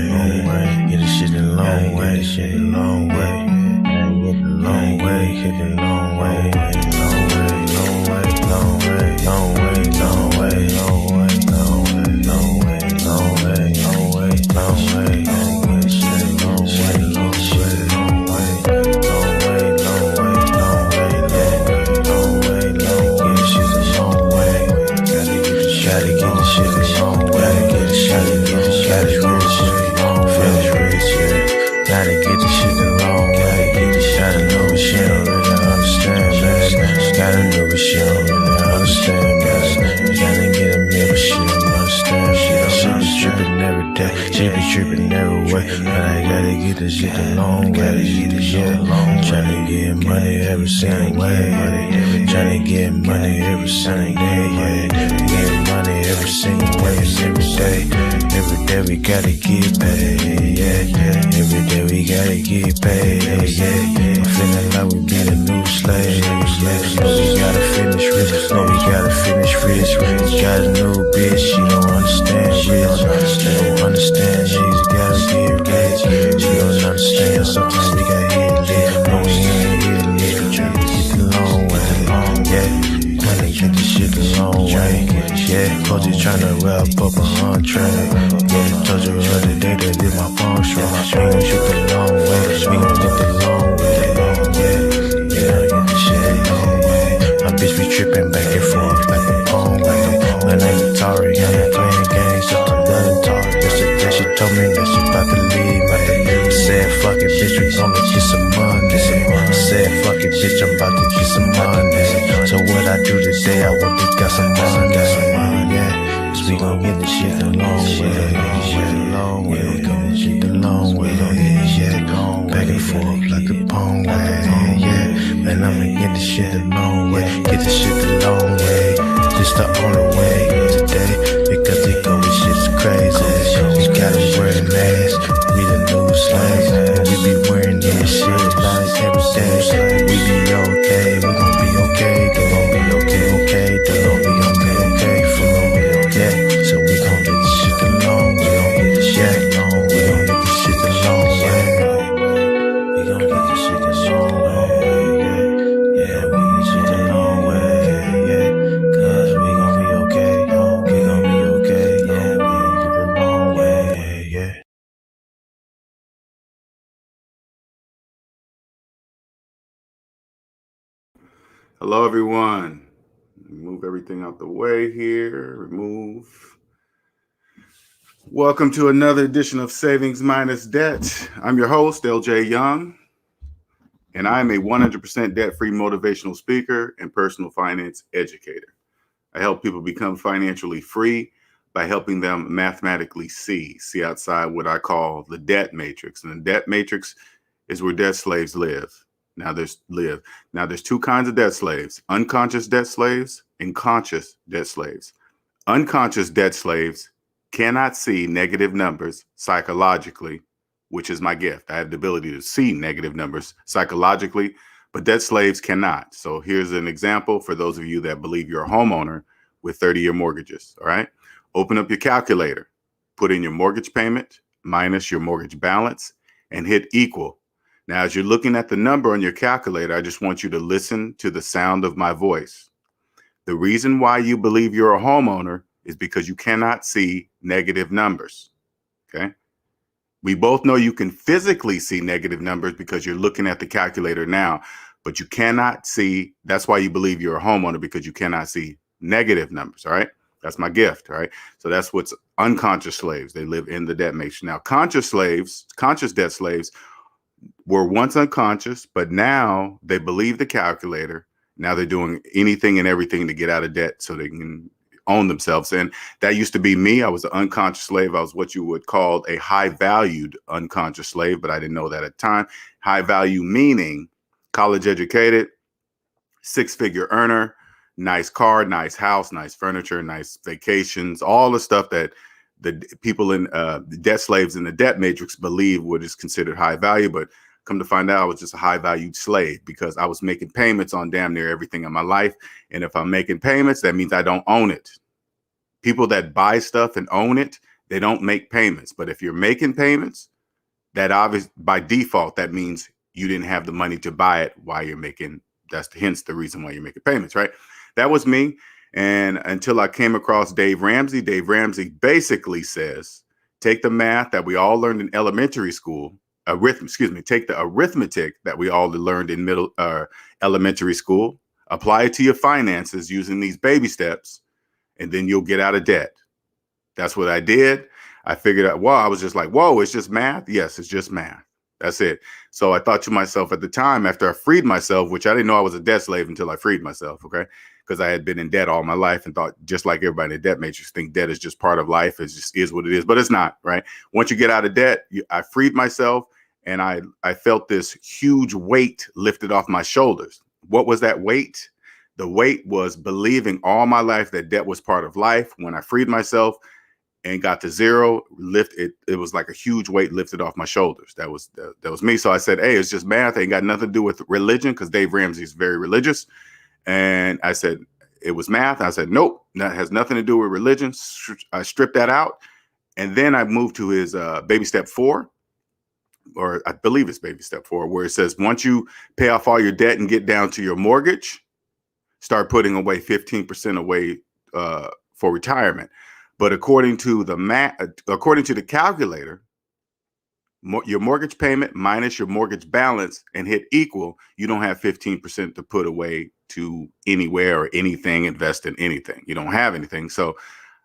Long way, get this shit a long way, hit the long way, long way, hit the long way, long way, long way, long way, long way, long way, long way, long way, long way, long way, long way, long way, long way, shit, long way, long way, long way, long way, long way, long way, long way, long way, shit a long way. Gotta get the shit a long way, get the shit, get the shit, gotta get the shit a long way, gotta get the shit a long way, get the shit. Gotta know what she don't really understand, man. Gotta know what she don't really understand, man. Gotta get a meal, but she don't understand. She be tripping every day, she be tripping every way, but I gotta get the shit a long way, get the shit a long way. Tryna get money every single way, tryna get money every single day, get money every single way, every day. Every day we gotta get paid, every day we gotta get paid, I'm feeling like we be the new slaves, no we gotta finish rich, no we gotta finish rich, got a new bitch, she don't understand, she don't understand, she's gotta get rich, she don't understand, sometimes we gotta hit lit, no we ain't hit lit, tryna get the long way, tryna get the shit the long way, Coach is tryna wrap up a entree, told you the other day that did my palm strong, we gon' shoot the long way, we gon' get the long way, get the shit the long way, my bitch be trippin' back and forth like a palm way, when I ain't Atari, I ain't playing games, so I'm done Atari, yesterday she told me that she bout to leave, said fuck it bitch, we gonna get some money, said fuck it bitch, I'm about to get some money, so what I do today, I went and got some money, we gon' get the shit the long way, we gon' get shit the long way, back and forth like the palm way, man, I'ma get the shit the long way, get the shit the long way, just the only way today, because they go with shit's crazy, we gotta wear a mask, we the new slaves, and we be wearing this shit like every day, we be okay, we gon' be okay, they gon' be okay, they gon' be okay, for so we gon' get this shit the long way, we gon' get this shit the long way, we gon' get this shit the long way, we gon' get this shit the long way, we get shit the long way, cause we gon' be okay, we gon' be okay, we get the long way, Hello, everyone. Move everything out the way here. Remove. Welcome to another edition of Savings Minus Debt. I'm your host, LJ Young, and I am a 100% debt-free motivational speaker and personal finance educator. I help people become financially free by helping them mathematically see outside what I call the debt matrix. And the debt matrix is where debt slaves live. Now there's two kinds of debt slaves: unconscious debt slaves and conscious debt slaves. Unconscious debt slaves cannot see negative numbers psychologically, which is my gift. I have the ability to see negative numbers psychologically, but debt slaves cannot. So here's an example for those of you that believe you're a homeowner with 30-year mortgages. All right. Open up your calculator, put in your mortgage payment minus your mortgage balance, and hit equal. Now, as you're looking at the number on your calculator, I just want you to listen to the sound of my voice. The reason why you believe you're a homeowner is because you cannot see negative numbers, okay? We both know you can physically see negative numbers because you're looking at the calculator now, but you cannot see, that's why you believe you're a homeowner, because you cannot see negative numbers, all right? That's my gift, all right? So that's what's unconscious slaves. They live in the debt matrix. Now, conscious debt slaves, were once unconscious, but now they believe the calculator. Now they're doing anything and everything to get out of debt so they can own themselves. And that used to be me. I was an unconscious slave. I was what you would call a high valued unconscious slave, but I didn't know that at the time. High value meaning college educated, six-figure earner, nice car, nice house, nice furniture, nice vacations, all the stuff that the people in the debt slaves in the debt matrix believe what is considered high value. But come to find out, I was just a high valued slave because I was making payments on damn near everything in my life. And if I'm making payments, that means I don't own it. People that buy stuff and own it, they don't make payments. But if you're making payments, that obviously by default, that means you didn't have the money to buy it while you're making, that's hence the reason why you're making payments, right? That was me. And until I came across Dave Ramsey basically says, take the math that we all learned in elementary school, take the arithmetic that we all learned in elementary school, apply it to your finances using these baby steps, and then you'll get out of debt. That's what I did. I figured out, well, I was just like, whoa, it's just math? Yes, it's just math. That's it. So I thought to myself at the time, after I freed myself, which I didn't know I was a debt slave until I freed myself, okay? Because I had been in debt all my life and thought, just like everybody in the debt matrix, think debt is just part of life. It just is what it is, but it's not, right? Once you get out of debt, I freed myself, and I felt this huge weight lifted off my shoulders. What was that weight? The weight was believing all my life that debt was part of life. When I freed myself and got to zero, it was like a huge weight lifted off my shoulders. That was me. So I said, hey, it's just math. It ain't got nothing to do with religion, because Dave Ramsey is very religious. And I said, it was math. I said, nope, that has nothing to do with religion. I stripped that out. And then I moved to his baby step 4, or I believe it's baby step 4, where it says, once you pay off all your debt and get down to your mortgage, start putting away 15% away for retirement. But according to the calculator, your mortgage payment minus your mortgage balance and hit equal, you don't have 15% to put away to anywhere or anything, invest in anything. You don't have anything. So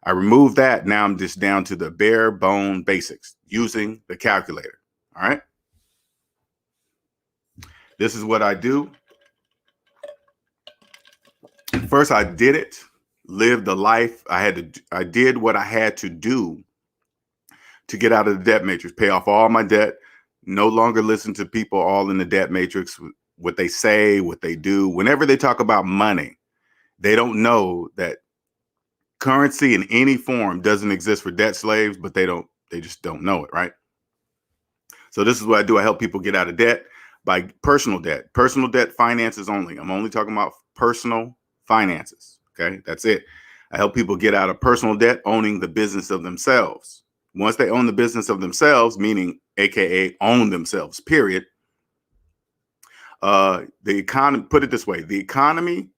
I removed that. Now I'm just down to the bare bone basics using the calculator. All right. This is what I do. First, I did it. Lived the life I did what I had to do to get out of the debt matrix, pay off all my debt, no longer listen to people all in the debt matrix, what they say, what they do. Whenever they talk about money, they don't know that currency in any form doesn't exist for debt slaves, but they just don't know it, right? So this is what I do. I help people get out of debt by personal debt finances only. I'm only talking about personal finances. Okay, that's it. I help people get out of personal debt, owning the business of themselves. Once they own the business of themselves, meaning AKA own themselves, period. The economy, put it this way, the economy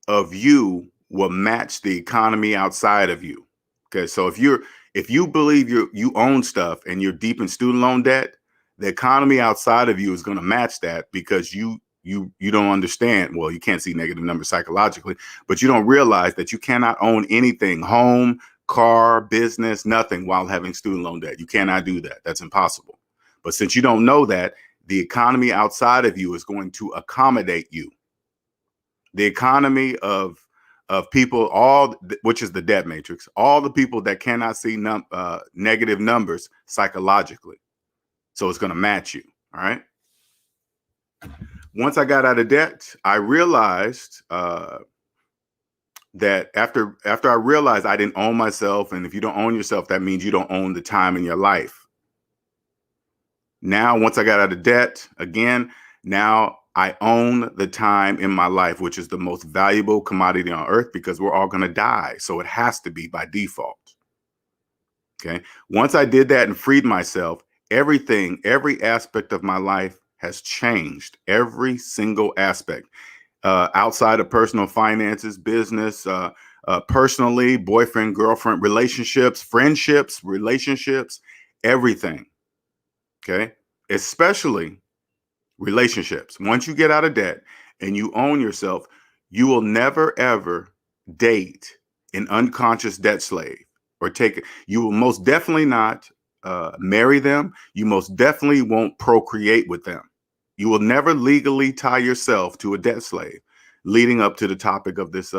of you will match the economy outside of you. Okay, so if you believe you own stuff and you're deep in student loan debt, the economy outside of you is going to match that, because you don't understand. Well, you can't see negative numbers psychologically, but you don't realize that you cannot own anything, home, car, business, nothing, while having student loan debt. You cannot do that. That's impossible. But since you don't know that, the economy outside of you is going to accommodate you. The economy of people, which is the debt matrix, all the people that cannot see negative numbers psychologically. So it's going to match you. All right. Once I got out of debt, I realized that after I realized I didn't own myself, and if you don't own yourself, that means you don't own the time in your life. Now, once I got out of debt, again, now I own the time in my life, which is the most valuable commodity on earth, because we're all going to die. So it has to be by default. Okay. Once I did that and freed myself, every aspect of my life has changed. Every single aspect, outside of personal finances, business, personally, boyfriend, girlfriend, relationships, friendships, everything. Okay. Especially relationships. Once you get out of debt and you own yourself, you will never, ever date an unconscious debt slave, or you will most definitely not marry them. You most definitely won't procreate with them. You will never legally tie yourself to a debt slave, leading up to the topic of this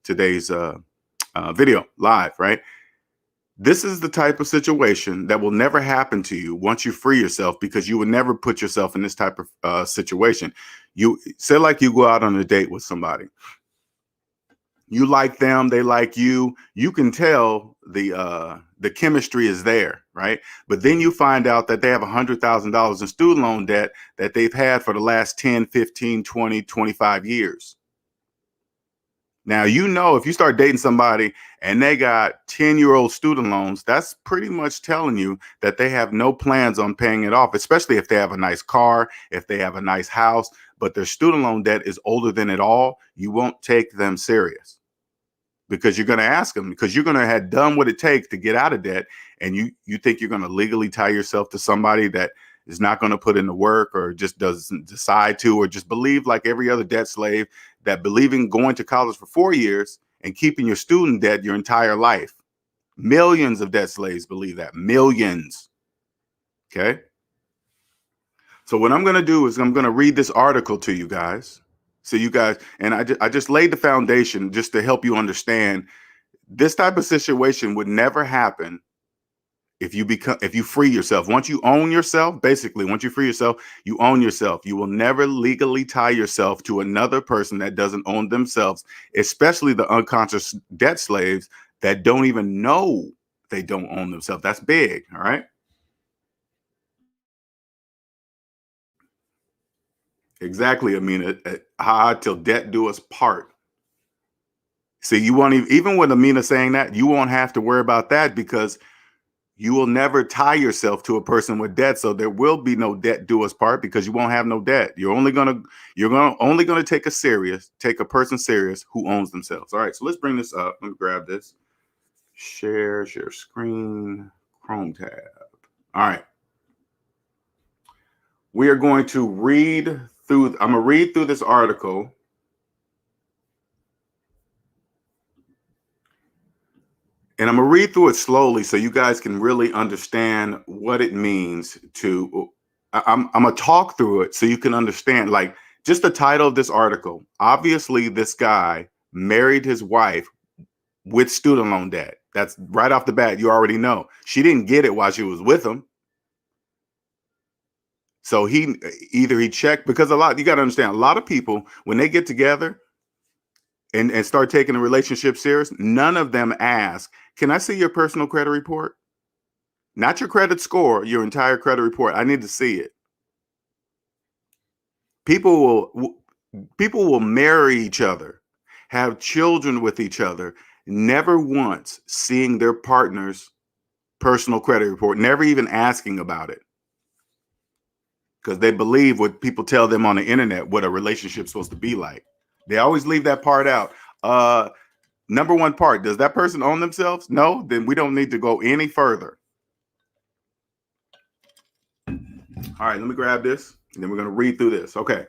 today's video live, right? This is the type of situation that will never happen to you once you free yourself, because you would never put yourself in this type of situation. You say, like, you go out on a date with somebody. You like them, they like you. You can tell the chemistry is there, right? But then you find out that they have $100,000 in student loan debt that they've had for the last 10, 15, 20, 25 years. Now, you know, if you start dating somebody and they got 10-year-old student loans, that's pretty much telling you that they have no plans on paying it off, especially if they have a nice car, if they have a nice house, but their student loan debt is older than it all. You won't take them serious because you're going to ask them, because you're going to have done what it takes to get out of debt. And you think you're going to legally tie yourself to somebody that is not going to put in the work, or just doesn't decide to, or just believe like every other debt slave, that believing going to college for 4 years and keeping your student debt your entire life. Millions of debt slaves believe that. Millions. Okay. So what I'm going to do is I'm going to read this article to you guys. So you guys, and I just laid the foundation just to help you understand this type of situation would never happen if you free yourself. Once you own yourself, basically, once you free yourself, you own yourself. You will never legally tie yourself to another person that doesn't own themselves, especially the unconscious debt slaves that don't even know they don't own themselves. That's big. All right. Exactly, Amina. Till death do us part. See, you won't even with Amina saying that, you won't have to worry about that, because you will never tie yourself to a person with debt. So there will be no debt do us part, because you won't have no debt. You're only gonna take a person serious who owns themselves. All right, so let's bring this up. Let me grab this. Share screen, Chrome tab. All right. We are going to I'm gonna read through this article. And I'm going to read through it slowly so you guys can really understand what it means to. I'm going to talk through it so you can understand, like, just the title of this article. Obviously, this guy married his wife with student loan debt. That's right off the bat. You already know she didn't get it while she was with him. So he checked, because you got to understand, a lot of people, when they get together and start taking a relationship serious, none of them ask, can I see your personal credit report? Not your credit score, your entire credit report. I need to see it. People will marry each other, have children with each other, never once seeing their partner's personal credit report, never even asking about it, because they believe what people tell them on the internet what a relationship's supposed to be like. They always leave that part out. Number one part, does that person own themselves? No, then we don't need to go any further. All right, let me grab this, and then we're going to read through this. Okay.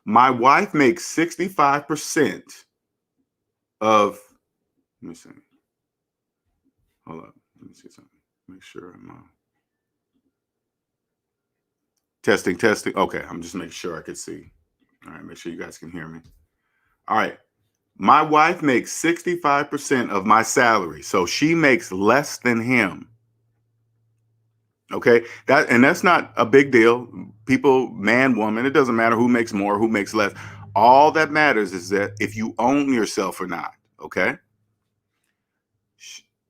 My wife makes 65% of, let me see. Hold up. Let me see something. Make sure I'm testing. Okay, I'm just making sure I can see. All right, make sure you guys can hear me. All right. My wife makes 65% of my salary, so she makes less than him. Okay, that's not a big deal. People, man, woman, it doesn't matter who makes more, who makes less. All that matters is that if you own yourself or not. Okay.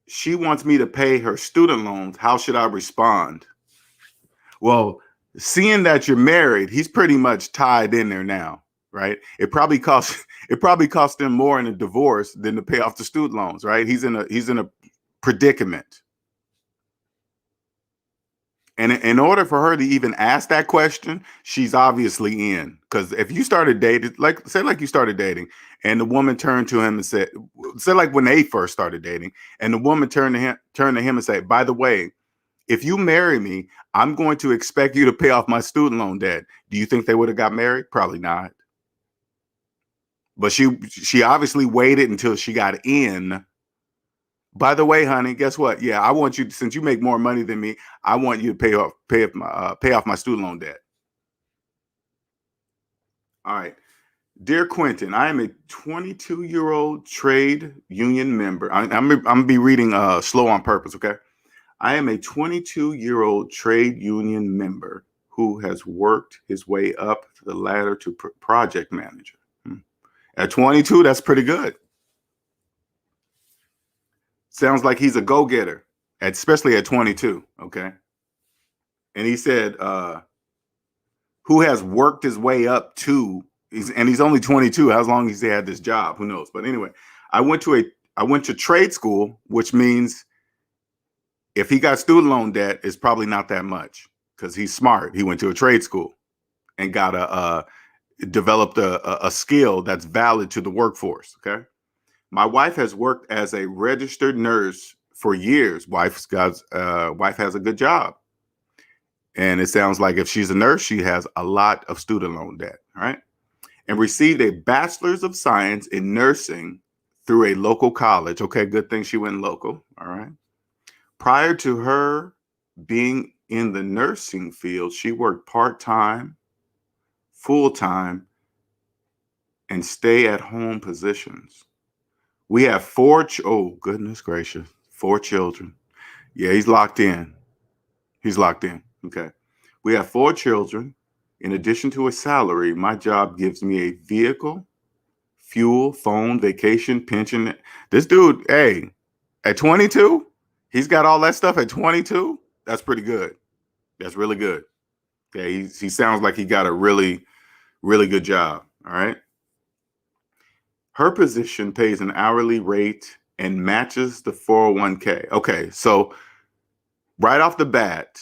She wants me to pay her student loans. How should I respond? Well, seeing that you're married, he's pretty much tied in there now, right? It probably costs him more in a divorce than to pay off the student loans, right? He's in a predicament. And in order for her to even ask that question, she's obviously in. Because if you started dating, like you started dating, and the woman turned to him and said, say like when they first started dating, and the woman turned to him and said, by the way, if you marry me, I'm going to expect you to pay off my student loan debt. Do you think they would have got married? Probably not. But she obviously waited until she got in. By the way, honey, guess what? Yeah, I want you, since you make more money than me, I want you to pay off my student loan debt. All right. Dear Quentin, I am a 22-year-old trade union member. I'm gonna be reading slow on purpose, okay? I am a 22-year-old trade union member who has worked his way up the ladder to project manager. At 22, that's pretty good. Sounds like he's a go-getter, especially at 22, okay? And he said, who has worked his way up to He's only 22. How long has he had this job? Who knows? But anyway, I went to trade school, which means if he got student loan debt, it's probably not that much because he's smart. He went to a trade school and got developed a skill that's valid to the workforce. Okay. My wife has worked as a registered nurse for years. Wife has a good job. And it sounds like if she's a nurse, she has a lot of student loan debt, right? And received a bachelor's of science in nursing through a local college. Okay, good thing she went local, all right? Prior to her being in the nursing field, she worked part-time, full-time, and stay-at-home positions. We have oh, goodness gracious, 4 children. Yeah, he's locked in. He's locked in. Okay. We have 4 children. In addition to a salary, my job gives me a vehicle, fuel, phone, vacation, pension. This dude, hey, at 22, he's got all that stuff at 22. That's pretty good. That's really good. Okay. He sounds like he got a really, really good job. All right. Her position pays an hourly rate and matches the 401k. Okay, so right off the bat,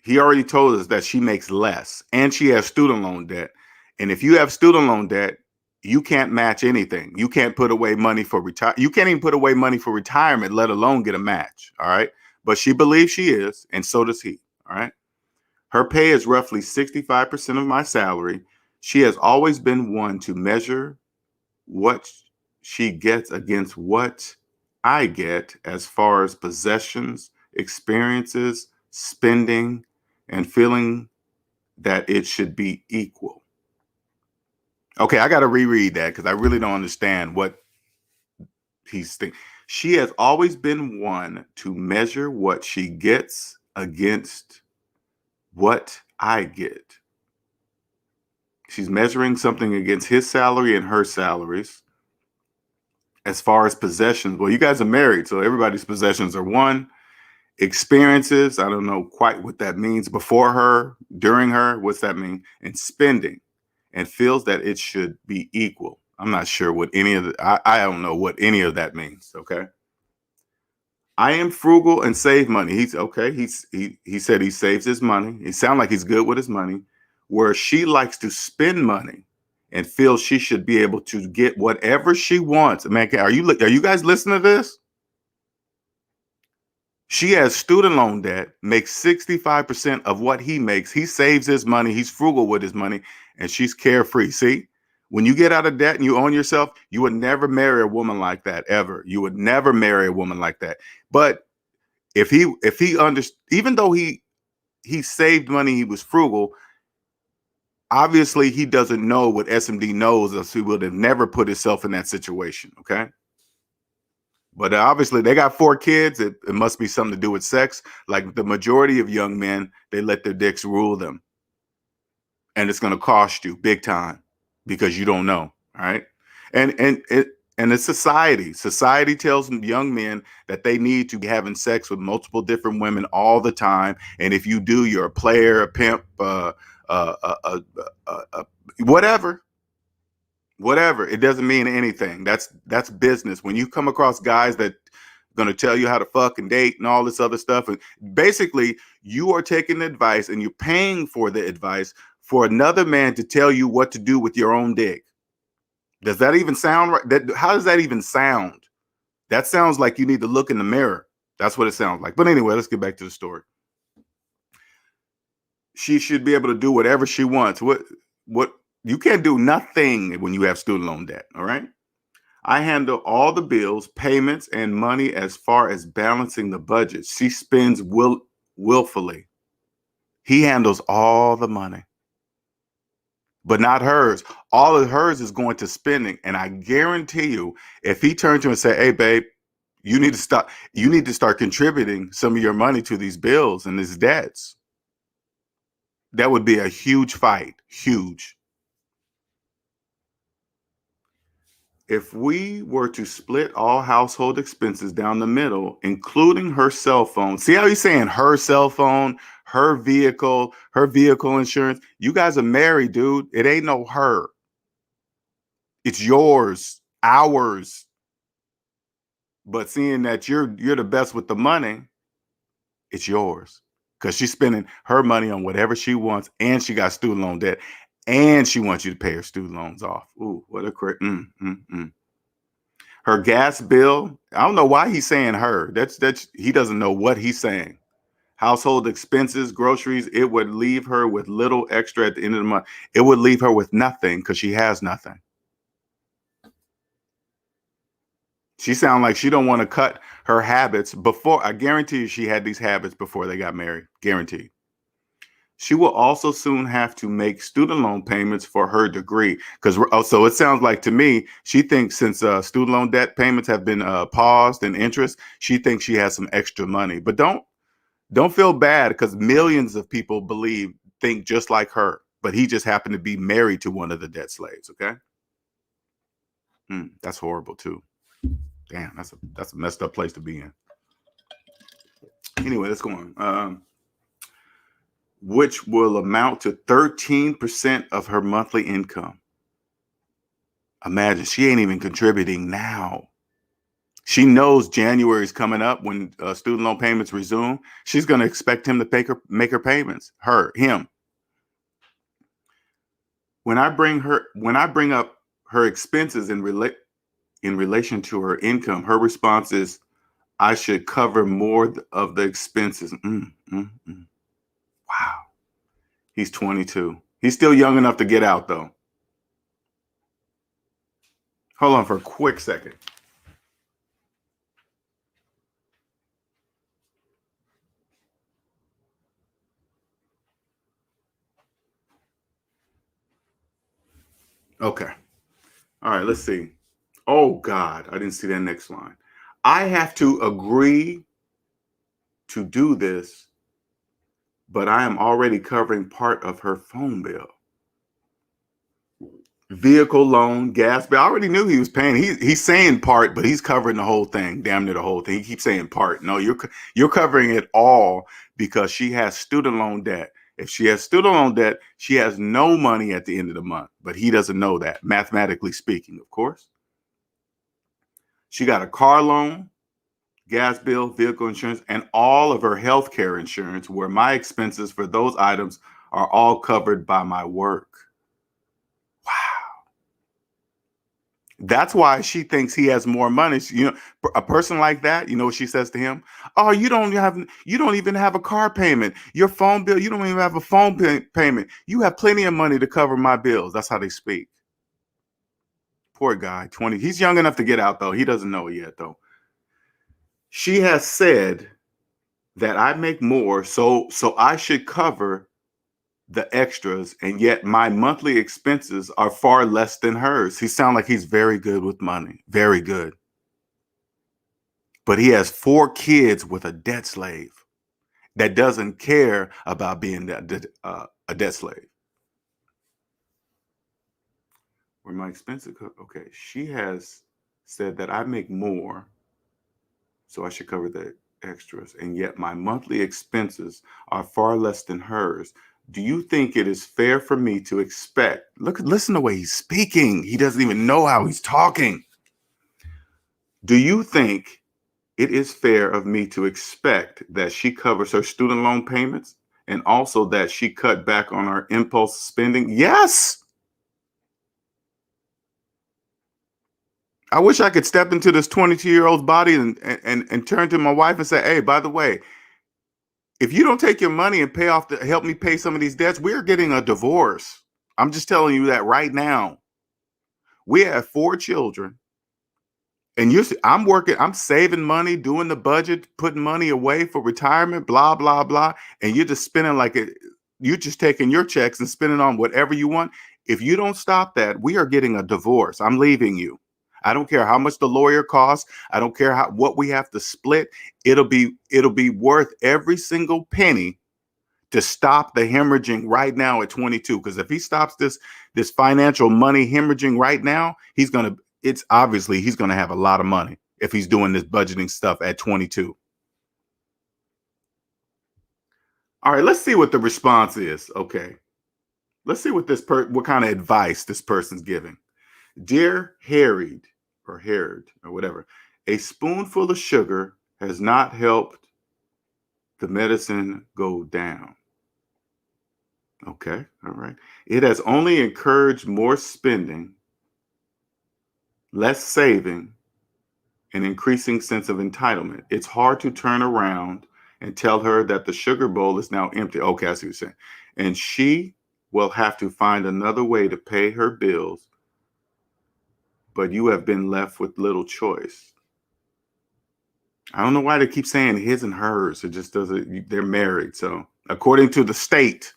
he already told us that she makes less and she has student loan debt. And if you have student loan debt, you can't match anything. You can't put away money for You can't even put away money for retirement, let alone get a match. All right. But she believes she is, and so does he. All right. Her pay is roughly 65% of my salary. She has always been one to measure what she gets against what I get as far as possessions, experiences, spending, and feeling that it should be equal. Okay, I got to reread that because I really don't understand what he's thinking. She has always been one to measure what she gets against what I get. She's measuring something against his salary and her salaries. As far as possessions, well, you guys are married, so everybody's possessions are one. Experiences, I don't know quite what that means. Before her, during her, what's that mean? And spending, and feels that it should be equal. I'm not sure what any of I don't know what any of that means. Okay. I am frugal and save money. He's okay. He said he saves his money. He sounds like he's good with his money. Where she likes to spend money and feels she should be able to get whatever she wants. Man, are you guys listening to this? She has student loan debt, makes 65% of what he makes. He saves his money. He's frugal with his money, and she's carefree. See, when you get out of debt and you own yourself, you would never marry a woman like that ever. You would never marry a woman like that. But if he even though he saved money, he was frugal. Obviously, he doesn't know what SMD knows, else he would have never put himself in that situation. Okay. But obviously, they got 4 kids. It must be something to do with sex. Like the majority of young men, they let their dicks rule them. And it's going to cost you big time because you don't know. All right. And it's society. Society tells young men that they need to be having sex with multiple different women all the time. And if you do, you're a player, a pimp, whatever. Whatever. It doesn't mean anything. That's business. When you come across guys that are going to tell you how to fuck and date and all this other stuff, and basically you are taking advice and you're paying for the advice for another man to tell you what to do with your own dick. Does that even sound right? How does that even sound? That sounds like you need to look in the mirror. That's what it sounds like. But anyway, let's get back to the story. She should be able to do whatever she wants. What you can't do nothing when you have student loan debt. All right. I handle all the bills, payments, and money as far as balancing the budget. She spends willfully. He handles all the money, but not hers. All of hers is going to spending. And I guarantee you, if he turned to her and said, "Hey, babe, you need to start contributing some of your money to these bills and these debts," that would be a huge fight. Huge. If we were to split all household expenses down the middle, including her cell phone, see how he's saying her cell phone, her vehicle insurance. You guys are married, dude. It ain't no her. It's yours, ours. But seeing that you're the best with the money, it's yours. Because she's spending her money on whatever she wants, and she got student loan debt, and she wants you to pay her student loans off. Ooh, what a Her gas bill, I don't know why he's saying her. That's he doesn't know what he's saying. Household expenses, groceries, it would leave her with little extra at the end of the month. It would leave her with nothing because she has nothing. She sounds like she don't want to cut her habits before. I guarantee you she had these habits before they got married. Guaranteed. She will also soon have to make student loan payments for her degree. Because so it sounds like to me, she thinks since student loan debt payments have been paused and interest, she thinks she has some extra money. But don't feel bad because millions of people think just like her. But he just happened to be married to one of the debt slaves. Okay, that's horrible too. Damn, that's a messed up place to be in. Anyway, let's go on. Which will amount to 13% of her monthly income. Imagine, she ain't even contributing now. She knows January is coming up when student loan payments resume. She's going to expect him to make her payments. Him. When I bring up her expenses in relation to her income, her response is, "I should cover more of the expenses." Wow. He's 22. He's still young enough to get out, though. Hold on for a quick second. Okay. All right, let's see. Oh, God, I didn't see that next line. I have to agree to do this, but I am already covering part of her phone bill. Vehicle loan, gas bill. I already knew he was paying. He's saying part, but he's covering the whole thing, damn near the whole thing. He keeps saying part. No, you're covering it all because she has student loan debt. If she has student loan debt, she has no money at the end of the month, but he doesn't know that, mathematically speaking, of course. She got a car loan, gas bill, vehicle insurance, and all of her health care insurance, where my expenses for those items are all covered by my work. Wow. That's why she thinks he has more money. A person like that, you know what she says to him? Oh, you don't even have a car payment. Your phone bill, you don't even have a phone payment. You have plenty of money to cover my bills. That's how they speak. Poor guy, 20. He's young enough to get out, though. He doesn't know it yet, though. She has said that I make more, so I should cover the extras, and yet my monthly expenses are far less than hers. He sounds like he's very good with money. Very good. But he has 4 kids with a debt slave that doesn't care about being a debt slave. Where my expenses, okay, she has said that I make more, so I should cover the extras, and yet my monthly expenses are far less than hers. Do you think it is fair for me to expect? Listen to the way he's speaking. He doesn't even know how he's talking. Do you think it is fair of me to expect that she covers her student loan payments and also that she cut back on her impulse spending? Yes. I wish I could step into this 22-year-old's body and turn to my wife and say, "Hey, by the way, if you don't take your money and help me pay some of these debts, we're getting a divorce." I'm just telling you that right now. We have 4 children. And I'm working, I'm saving money, doing the budget, putting money away for retirement, blah, blah, blah. And you're just spending you're just taking your checks and spending on whatever you want. If you don't stop that, we are getting a divorce. I'm leaving you. I don't care how much the lawyer costs. I don't care what we have to split. It'll be worth every single penny to stop the hemorrhaging right now at 22. Because if he stops this financial money hemorrhaging right now, it's obviously he's going to have a lot of money if he's doing this budgeting stuff at 22. All right, let's see what the response is. Okay. Let's see what kind of advice this person's giving. Dear Harried or Harried or whatever, a spoonful of sugar has not helped the medicine go down. Okay, all right. It has only encouraged more spending, less saving, an increasing sense of entitlement. It's hard to turn around and tell her that the sugar bowl is now empty. Okay, I see what you're saying. And she will have to find another way to pay her bills, but you have been left with little choice. I don't know why they keep saying his and hers. It just doesn't, they're married. So, according to the state,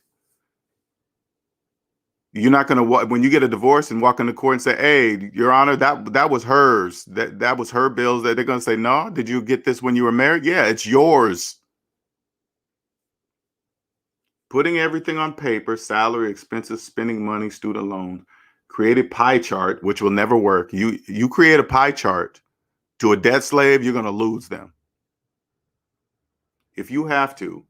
you're not going to, when you get a divorce and walk into court and say, "Hey, Your Honor, that was hers. That was her bills." That they're going to say, "No, did you get this when you were married?" Yeah, it's yours. Putting everything on paper, salary, expenses, spending money, student loan, create a pie chart, which will never work. You create a pie chart to a debt slave, you're going to lose them. If you have to,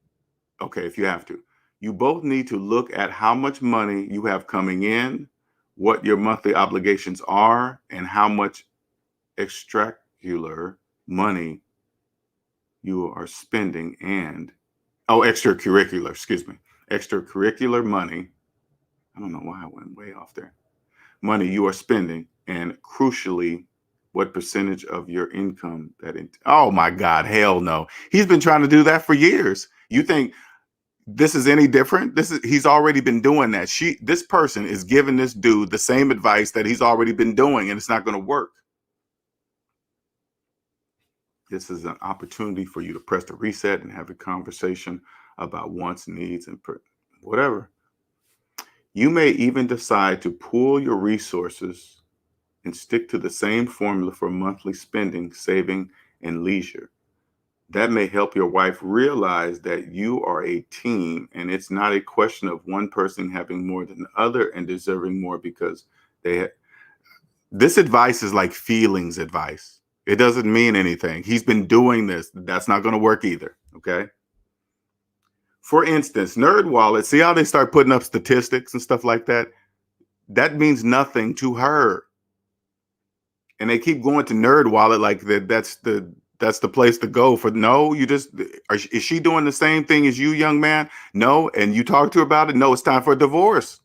okay, if you have to, you both need to look at how much money you have coming in, what your monthly obligations are, and how much extracurricular money you are spending and, extracurricular, excuse me, extracurricular money. I don't know why I went way off there. Money you are spending, and crucially, what percentage of your income oh my God, hell no. He's been trying to do that for years. You think this is any different? He's already been doing that. This person is giving this dude the same advice that he's already been doing, and it's not going to work. This is an opportunity for you to press the reset and have a conversation about wants, needs, and whatever. You may even decide to pool your resources and stick to the same formula for monthly spending, saving, and leisure. That may help your wife realize that you are a team and it's not a question of one person having more than the other and deserving more because this advice is like feelings advice. It doesn't mean anything. He's been doing this. That's not going to work either. Okay. For instance, NerdWallet, see how they start putting up statistics and stuff like that? That means nothing to her. And they keep going to NerdWallet like that's the place to go for. No, is she doing the same thing as you, young man? No. And you talk to her about it? No, it's time for a divorce.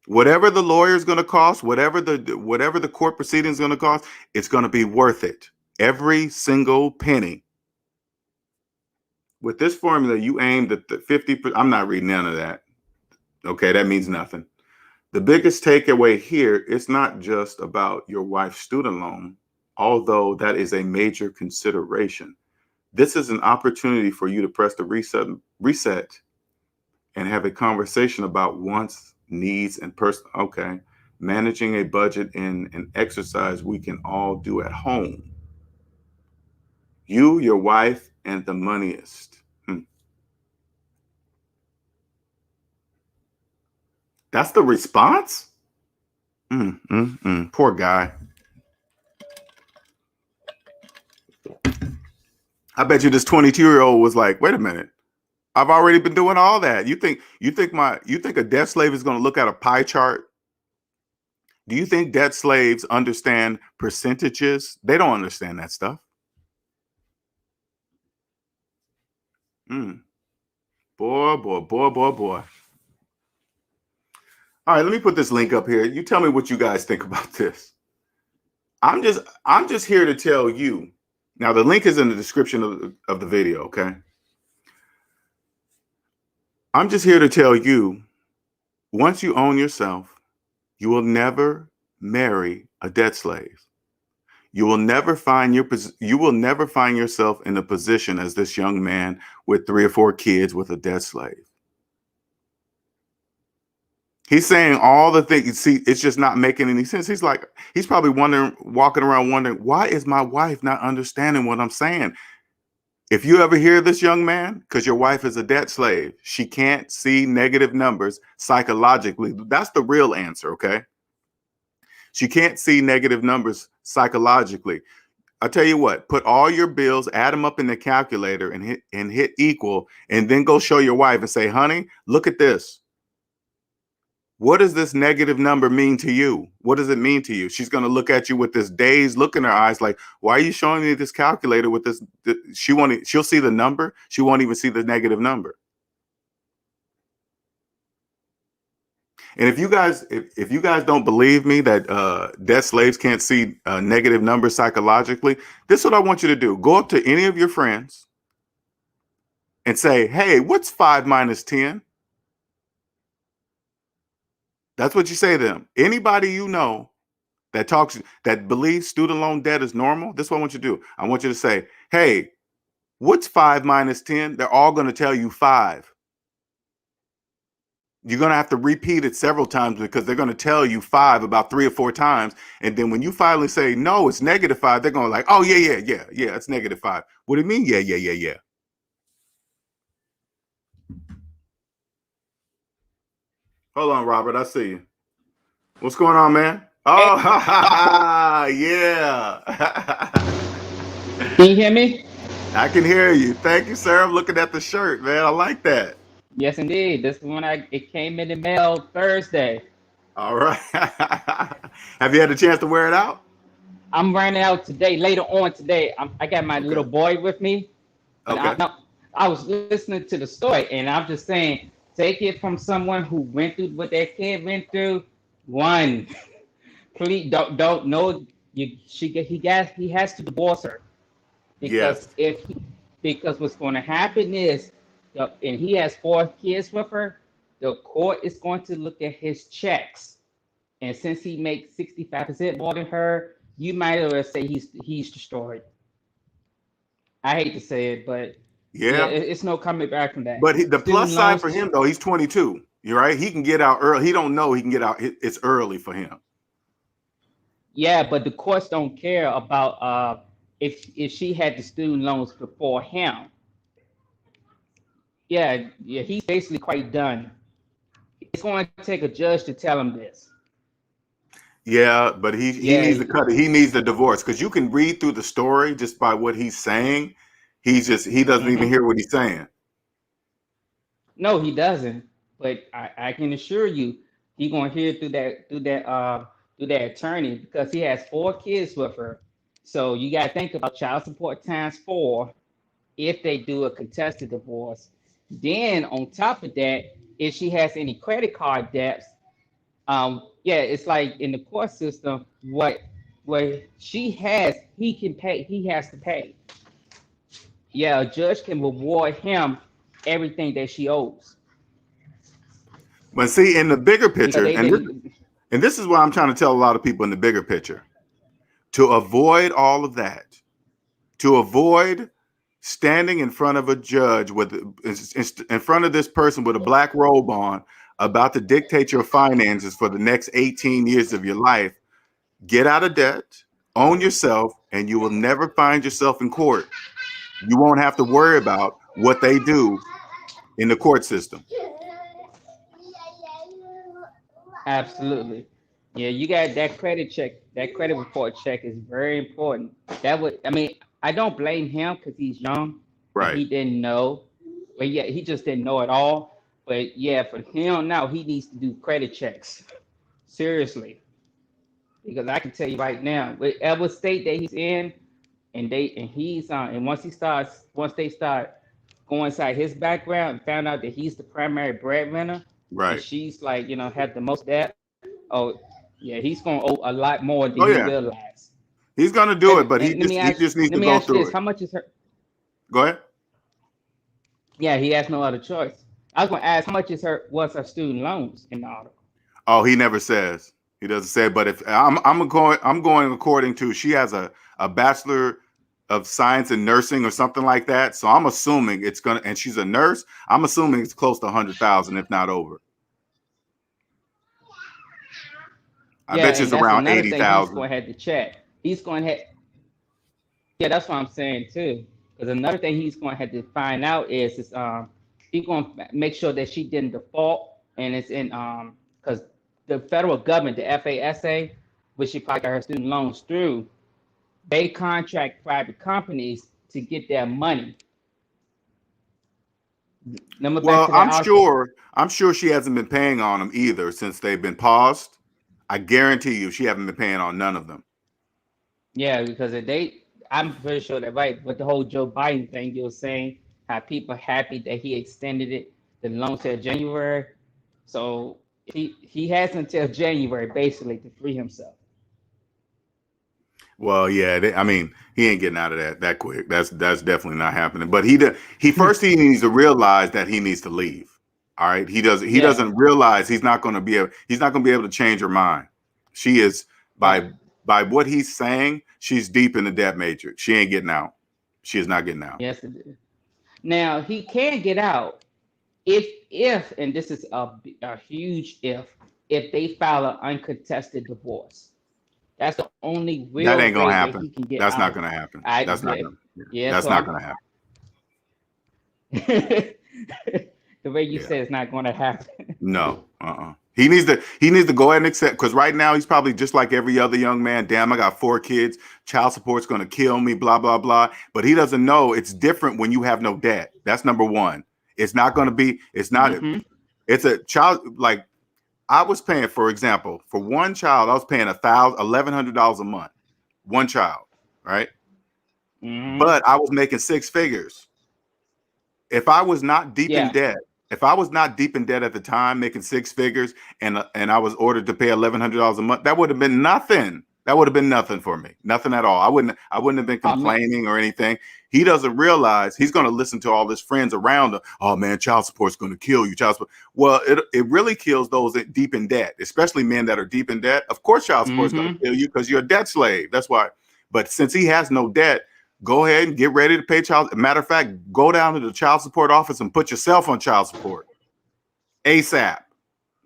Whatever the lawyer is going to cost, whatever the court proceeding is going to cost, it's going to be worth it. Every single penny. With this formula, you aimed at the 50%. I'm not reading none of that. Okay, that means nothing. The biggest takeaway here, it's not just about your wife's student loan, although that is a major consideration. This is an opportunity for you to press the reset and have a conversation about wants, needs, and managing a budget in an exercise we can all do at home. You, your wife, and the moneyist. That's the response? Poor guy. I bet you this 22-year-old was like, wait a minute. I've already been doing all that. You think a debt slave is going to look at a pie chart? Do you think debt slaves understand percentages? They don't understand that stuff. Boy. All right, let me put this link up here. You tell me what you guys think about this. I'm just here to tell you. Now, the link is in the description of the video, okay? I'm just here to tell you, once you own yourself, you will never marry a debt slave. You will never find yourself in a position as this young man with 3 or 4 kids with a debt slave. He's saying all the things. You see, it's just not making any sense. He's probably walking around wondering, why is my wife not understanding what I'm saying? If you ever hear this, young man, because your wife is a debt slave, she can't see negative numbers psychologically. That's the real answer, okay? She can't see negative numbers psychologically. I'll tell you what, put all your bills, add them up in the calculator and hit equal, and then go show your wife and say, honey, look at this. what does this negative number mean to you? What does it mean to you? She's going to look at you with this dazed look in her eyes, like, why are you showing me this calculator with this? She'll see the number. She won't even see the negative number. And if you guys don't believe me that debt slaves can't see negative numbers psychologically, this is what I want you to do. Go up to any of your friends and say, hey, what's 5 minus 10? That's what you say to them. Anybody you know that believes student loan debt is normal, this is what I want you to do. I want you to say, hey, what's 5 minus 10? They're all going to tell you 5. You're going to have to repeat it several times because they're going to tell you 5 about 3 or 4 times. And then when you finally say, no, it's -5, they're going to like, oh, yeah, it's -5. What do you mean? Yeah. Hold on, Robert. I see you. What's going on, man? Oh, yeah. Can you hear me? I can hear you. Thank you, sir. I'm looking at the shirt, man. I like that. Yes, indeed. This is when it came in the mail Thursday. All right. Have you had a chance to wear it out? I'm running out today. Later on today, I got my little boy with me. And Okay. I was listening to the story, and I'm just saying, take it from someone who went through what that kid went through. One, please don't know he has to divorce her because Yes. because what's going to happen is, and he has 4 kids with her. The court is going to look at his checks, and since he makes 65% more than her, you might as well say he's destroyed. I hate to say it, but yeah, Yeah. it's no coming back from that. But the plus Student side loans, for him, though, he's 22. You're right. He can get out early. He don't know he can get out. It's early for him. yeah, but the courts don't care about if she had the student loans before him. Yeah, he's basically quite done. It's going to take a judge to tell him this. Yeah, but he Yeah, needs to cut it. He needs the divorce because you can read through the story just by what he's saying. He doesn't even hmm hear what he's saying. no, he doesn't. But I can assure you, he gonna hear through that attorney because he has 4 kids with her. So you got to think about child support times 4 if they do a contested divorce. Then on top of that, if she has any credit card debts, yeah, it's like in the court system, what she has, he can pay. He has to pay. Yeah, a judge can reward him everything that she owes But see, in the bigger because picture, they didn't. and this is what I'm trying to tell a lot of people in the bigger picture, to avoid all of that, to avoid standing in front of a judge in front of this person with a black robe on about to dictate your finances for the next 18 years of your life. Get out of debt, own yourself, and you will never find yourself in court. You won't have to worry about what they do in the court system. Absolutely. Yeah, you got that credit check. That credit report check is very important. I mean, I don't blame him because he's young and Right. he didn't know. But yeah, he just didn't know at all. But yeah, for him now, he needs to do credit checks. Seriously. Because I can tell you right now, whatever state that he's in, and once they start going inside his background and found out that he's the primary breadwinner, and Right. she's like, had the most debt. Oh, yeah, he's gonna owe a lot more than Oh he yeah. realized. He's gonna do it, but And he just needs let to me go ask you through this: it. how much is her? Go ahead. Yeah, he has no other choice. I was gonna ask how much was her student loans in the article. Oh, he never says. He doesn't say. But if I'm going according to she has a bachelor of science in nursing or something like that. So I'm assuming it's gonna, and she's a nurse. I'm assuming it's close to 100,000, if not over. I Yeah, bet you and it's that's around another thing he's 80,000. going to have to check. He's going to have, yeah, that's what I'm saying too. Because another thing he's going to have to find out is he's going to make sure that she didn't default, and it's in because the federal government, the FASA, which she probably got her student loans through, they contract private companies to get their money. Number back Well, to that auction. I'm sure she hasn't been paying on them either since they've been paused. I guarantee you she haven't been paying on none of them. Yeah, because if they, I'm pretty sure that right. But the whole Joe Biden thing you were saying, how people happy that he extended it, the loan till January. So he has until January basically to free himself. Well, yeah, I mean, he ain't getting out of that quick. That's definitely not happening. But he needs to realize that he needs to leave. All right, he Yeah. doesn't realize he's not going to be able to change her mind. She is Right. by what he's saying, she's deep in the debt matrix. She ain't getting out. She is not getting out. Yes, it is. Now he can get out if and this is a huge if they file an uncontested divorce. That's the only That real ain't gonna way that happen. he can get That's out not of gonna it. happen. I That's not yeah, gonna. yeah. That's So not I'm gonna happen. the way you Yeah. said it's not going to happen. No. He needs to go ahead and accept, because right now he's probably just like every other young man. Damn, I got 4 kids. Child support's gonna kill me. Blah blah blah. But he doesn't know it's different when you have no debt. That's number one. It's not gonna be. It's not. Hmm. It's a child like. I was paying, for example, for one child, I was paying $1,100 a month, one child, right? Hmm. But I was making 6 figures. If I was not deep in Yeah. debt, if I was not deep in debt at the time, making 6 figures, and I was ordered to pay $1,100 a month, that would have been nothing. That would have been nothing for me, nothing at all. I wouldn't have been Oh man. complaining or anything. He doesn't realize he's going to listen to all his friends around him. Oh man, child support's going to kill you. Child support. Well, it really kills those deep in debt, especially men that are deep in debt. Of course, child support's going to Hmm. kill you because you're a debt slave. That's why. But since he has no debt, go ahead and get ready to pay child. Matter of fact, go down to the child support office and put yourself on child support ASAP.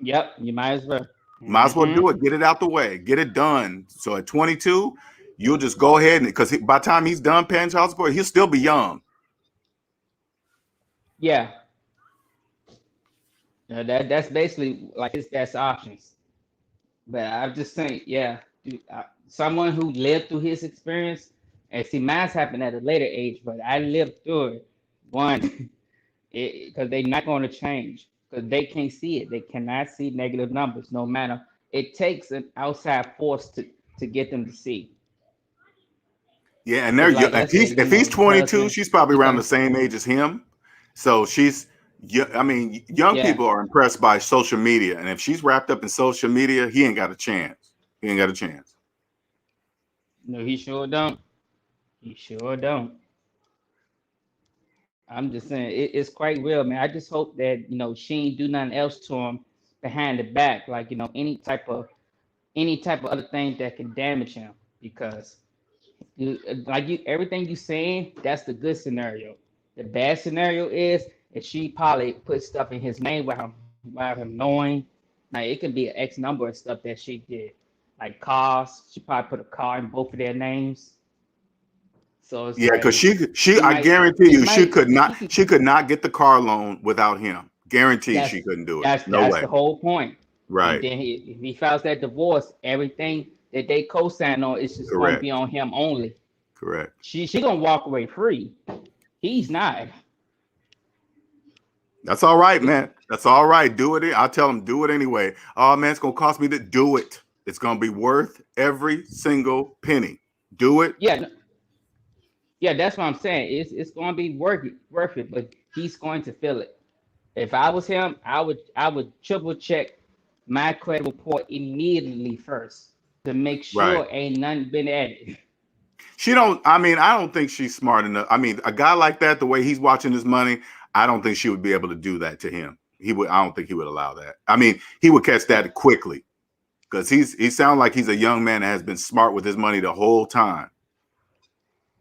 Yep. You might as well. Might as well Hmm. do it. Get it out the way. Get it done. So at 22, you'll just go ahead and because by the time he's done paying child support, he'll still be young. Yeah. That's basically like his best options. But I'm just saying, yeah, someone who lived through his experience, and see, mine's happened at a later age, but I lived through it. One, because they're not going to change because they can't see it. They cannot see negative numbers, no matter. It takes an outside force to get them to see. Yeah, and It's they're like, if let's say, he's your 22, husband, she's probably you around come, the same age as him. So she's I mean, young yeah, people are impressed by social media, and if she's wrapped up in social media, he ain't got a chance. He ain't got a chance. no, he sure don't. He sure don't. I'm just saying, it's quite real, man. I just hope that she ain't do nothing else to him behind the back, like any type of other thing that can damage him, because like everything you saying, that's the good scenario. The bad scenario is if she probably put stuff in his name without him knowing. Like it could be an X number of stuff that she did, like cars. She probably put a car in both of their names. So it's Yeah, because like she he I might guarantee he you might he could. she could not get the car loan without him. Guarantee That's she couldn't do it. that's No that's way. the whole point. And Right. then if he files that divorce, everything that they co-sign on is just gonna Correct. be on him only. Correct. She gonna walk away free. He's not. That's all right, man. That's all right. Do it. I tell him do it anyway. Oh man, it's gonna cost me to do it. It's gonna be worth every single penny. Do it. Yeah, yeah, that's what I'm saying. It's gonna be worth it, but he's going to feel it. If I was him, I would triple check my credit report immediately first to make Right. sure ain't nothing been added. She don't. I mean, I don't think she's smart enough. I mean, a guy like that, the way he's watching his money, I don't think she would be able to do that to him. He would. I don't think he would allow that. I mean, he would catch Yeah. that quickly because he sounds like he's a young man that has been smart with his money the whole time.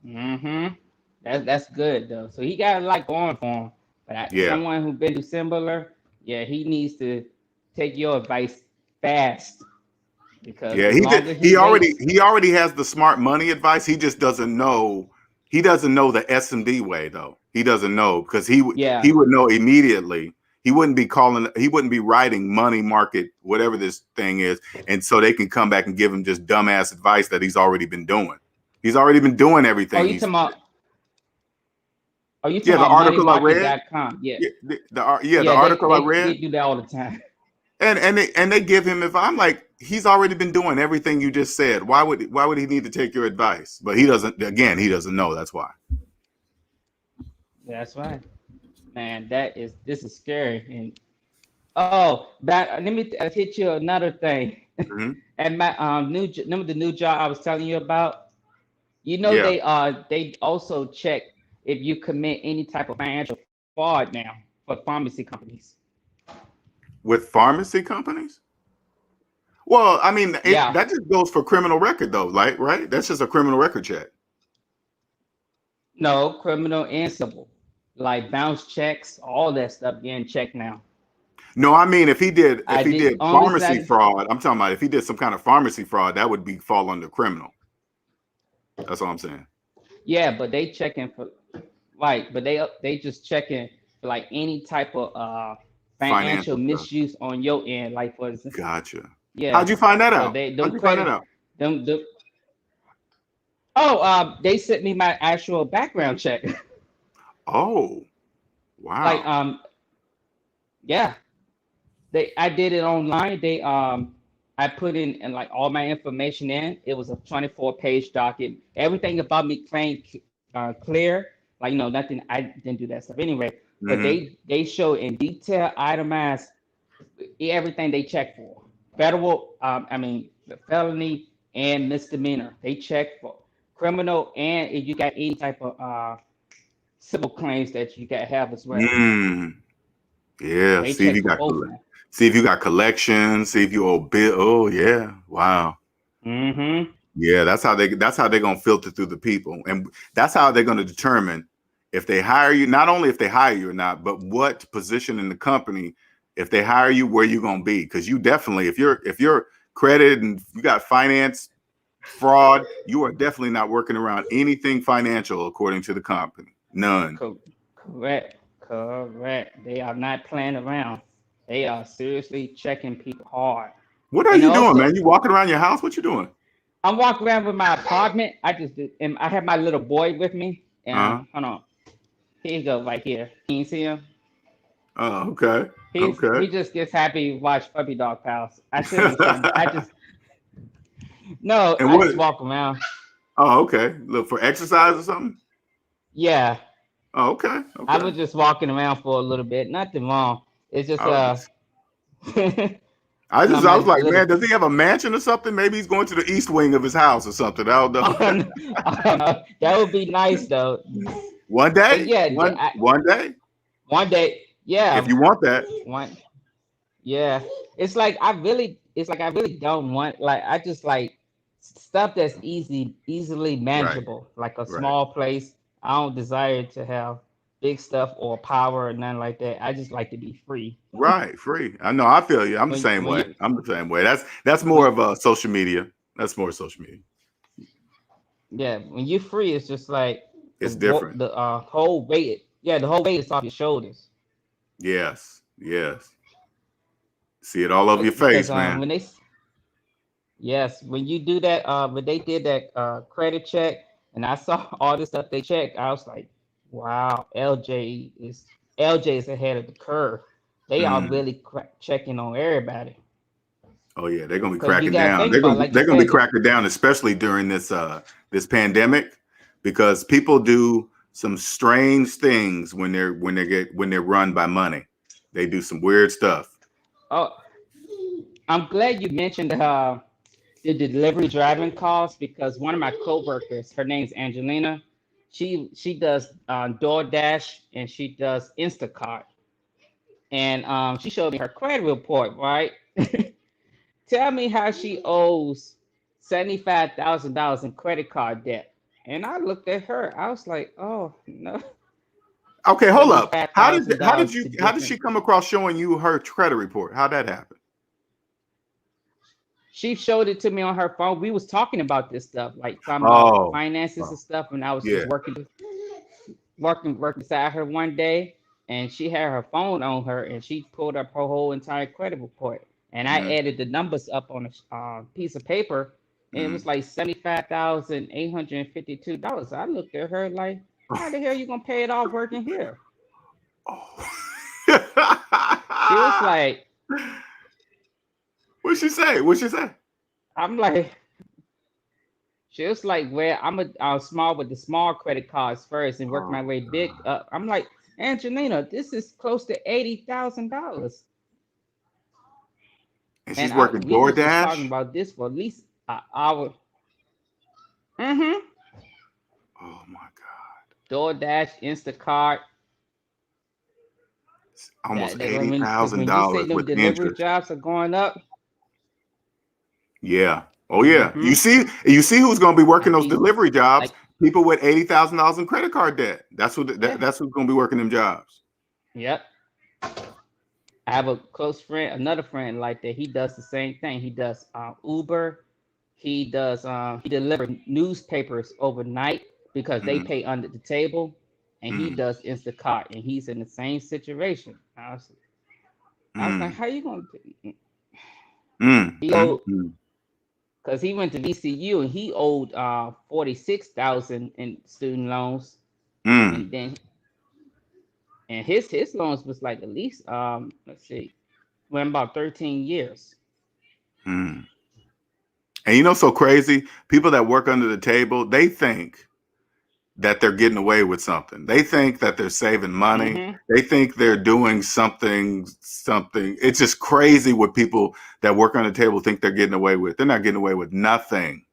Mm-hmm. That's good though. So he got a lot going for him. But Yeah. someone who been through similar, yeah, he needs to take your advice fast because Yeah, the longer he waits, he already has the smart money advice. He just doesn't know. He doesn't know the SMD way though. He doesn't know because yeah. he would know immediately. He wouldn't be calling. He wouldn't be writing money market whatever this thing is, and so they can come back and give him just dumbass advice that he's already been doing. He's already been doing Oh, everything. you talking about? Oh, you talking Yeah, the about article I read. moneymarket.com? Yeah. Yeah, the Yeah, article I they read, do that all the time. and they give him. If I'm like, he's already been doing everything you just said. Why would he need to take your advice? But he doesn't. Again, he doesn't know. That's why. That's right. Man, this is scary. And oh, but let me hit you another thing. Hmm. And my remember the new job I was telling you about? You know Yeah, they also check if you commit any type of financial fraud now for pharmacy companies. with pharmacy companies. Well, I mean, Yeah. that just goes for criminal record though, like right? That's just a criminal record check. No, criminal and civil. Like bounce checks, all that stuff getting checked now. No, I mean if he did I did only pharmacy said fraud, I'm talking about if he did some kind of pharmacy fraud, that would be fall under criminal. That's all I'm saying. yeah, but they checking for like, but they just checking for like any type of financial Financial stuff. misuse on your end. Like for example, Gotcha. yeah. How'd you find that So out? they How'd them you find that credit out? them. Oh, they sent me my actual background check. Oh, Like wow. yeah, I did it online. I put in like all my information in. It was a 24-page docket. Everything about me claimed clear. Like nothing. I didn't do that stuff anyway. But Hmm. they show in detail, itemized everything they check for. Federal, I mean felony and misdemeanor. They check for criminal and if you got any type of civil claims that you got have as well. Mm. Yeah. They check for both now. See if you got collections. See if you owe bill. Oh yeah. Wow. Mm-hmm. Yeah. That's how they're gonna filter through the people, and that's how they're gonna determine if they hire you. Not only if they hire you or not, but what position in the company. If they hire you, where you gonna be? Because you definitely, if you're credit and you got finance fraud, you are definitely not working around anything financial according to the company. None. Correct. Correct. They are not playing around. They are seriously checking people hard. What are And you doing, man? also, You walking around your house? What you doing? I'm walking around with my apartment. I just did, and I have my little boy with me. And Uh-huh. hold on, here you go, right here. Can you see him? Oh, okay. He Okay. just gets happy to watch Puppy Dog Pals. I shouldn't be saying. I just no. And I what? just walk around. Oh, okay. Look for exercise or something. Yeah, Oh, okay. I Okay. was just walking around for a little bit. Nothing wrong. It's just I was, I my was like, little man, does he have a mansion or something? Maybe he's going to the east wing of his house or something. I don't know. oh, no, oh, no. That would be nice though. One But day, yeah, one day, one day, if yeah, you want that. one, yeah. It's like I really don't want like I just like stuff that's easily Right. manageable, like a Right. small place. I don't desire to have big stuff or power or nothing like that. I just like to be free. Right. Free. I know. I feel you. I'm the same When way. you I'm the same way. That's more when of social media. That's more social media. yeah, when you're free, it's just like It's different. the whole weight. Yeah, the whole weight is off your shoulders. Yes. Yes. See it all over your Because face, man. yes, when you do that, when they did that credit check, and I saw all the stuff they checked, I was like, wow, LJ is ahead of the curve. They are Mm. really checking on everybody. Oh yeah, they're gonna be Because you cracking got to down. think about, like you They're gonna be said, cracking down, especially during this pandemic, because people do some strange things when they're run by money. They do some weird stuff. oh, I'm glad you mentioned the delivery driving calls because one of my coworkers, her name's Angelina, she does DoorDash and she does Instacart, and she showed me her credit report. Right, tell me how she owes $75,000 in credit card debt. And I looked at her. I was like, oh no, Okay, hold up. $75 How thousand did how did dollars you to how did she different. come across showing you her credit report? How'd that happen? She showed it to me on her phone. We was talking about this stuff, like talking about Oh, finances oh, and stuff, and I was yeah. just working beside her one day, and she had her phone on her, and she pulled up her whole entire credit report, and I Mm, added the numbers up on a piece of paper, and it was mm. like $75,852. I looked at her like, How the hell you gonna pay it off working here? She was Oh. like, What'd she say? What'd she say? I'm like, she was like, well, I'm small with the small credit cards first and work Oh, my way big up. I'm like, Angelina, this is close to $80,000, and and she's working we was just DoorDash. talking about this for at least an hour. Mm-hmm. Oh my God. DoorDash, Instacart. Almost Because when you say $80,000 them with delivery interest. jobs are going up, Yeah. Oh yeah. mm-hmm. You see who's going to be working Like those these, delivery jobs? like People with $80,000 in credit card debt. yeah, That's who's going to be working them jobs. yep. I have a close friend, another friend like that. He does the same thing. He does Uber. He delivers newspapers overnight because they Mm, pay under the table, and he mm, does Instacart, and he's in the same situation. I was like, mm, how you gonna? mm, He mm, owed mm, because he went to VCU and he owed 46,000 in student loans, mm, and then and his loans was like at least let's see, went about 13 years. mm. And you know, so crazy. People that work under the table, they think that they're getting away with something. They think that they're saving money. Mm-hmm. They think they're doing something. It's just crazy what people that work on the table think they're getting away with. They're not getting away with nothing.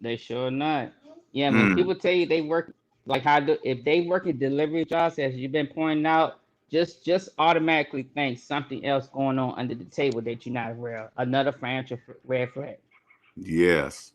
They sure not. Yeah, when Mm, people tell you they work like if they work in delivery jobs, as you've been pointing out, just automatically think something else going on under the table that you're not aware of. Another financial red flag. yes.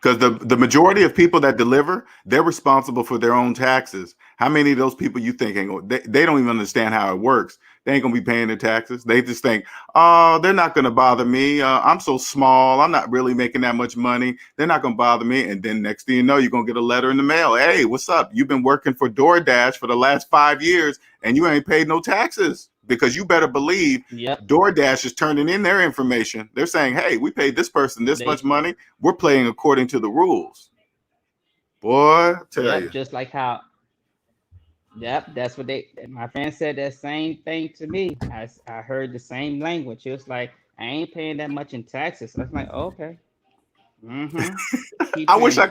Because the majority of people that deliver, they're responsible for their own taxes. How many of those people you think they don't even understand how it works? They ain't gonna be paying their taxes. They just think, oh, they're not gonna bother me. I'm so small. I'm not really making that much money. They're not gonna bother me. And then next thing you know, you're gonna get a letter in the mail. Hey, what's up? You've been working for DoorDash for the last 5 years, and you ain't paid no taxes because you better believe Yep. DoorDash is turning in their information. They're saying, hey, we paid this person this They much money. We're playing according to the rules. Boy, I tell yep, you. just like how yep, that's what they my friend said that same thing to me. I heard the same language. It was like, I ain't paying that much in taxes. I was like, okay. Mm-hmm. Keep paying.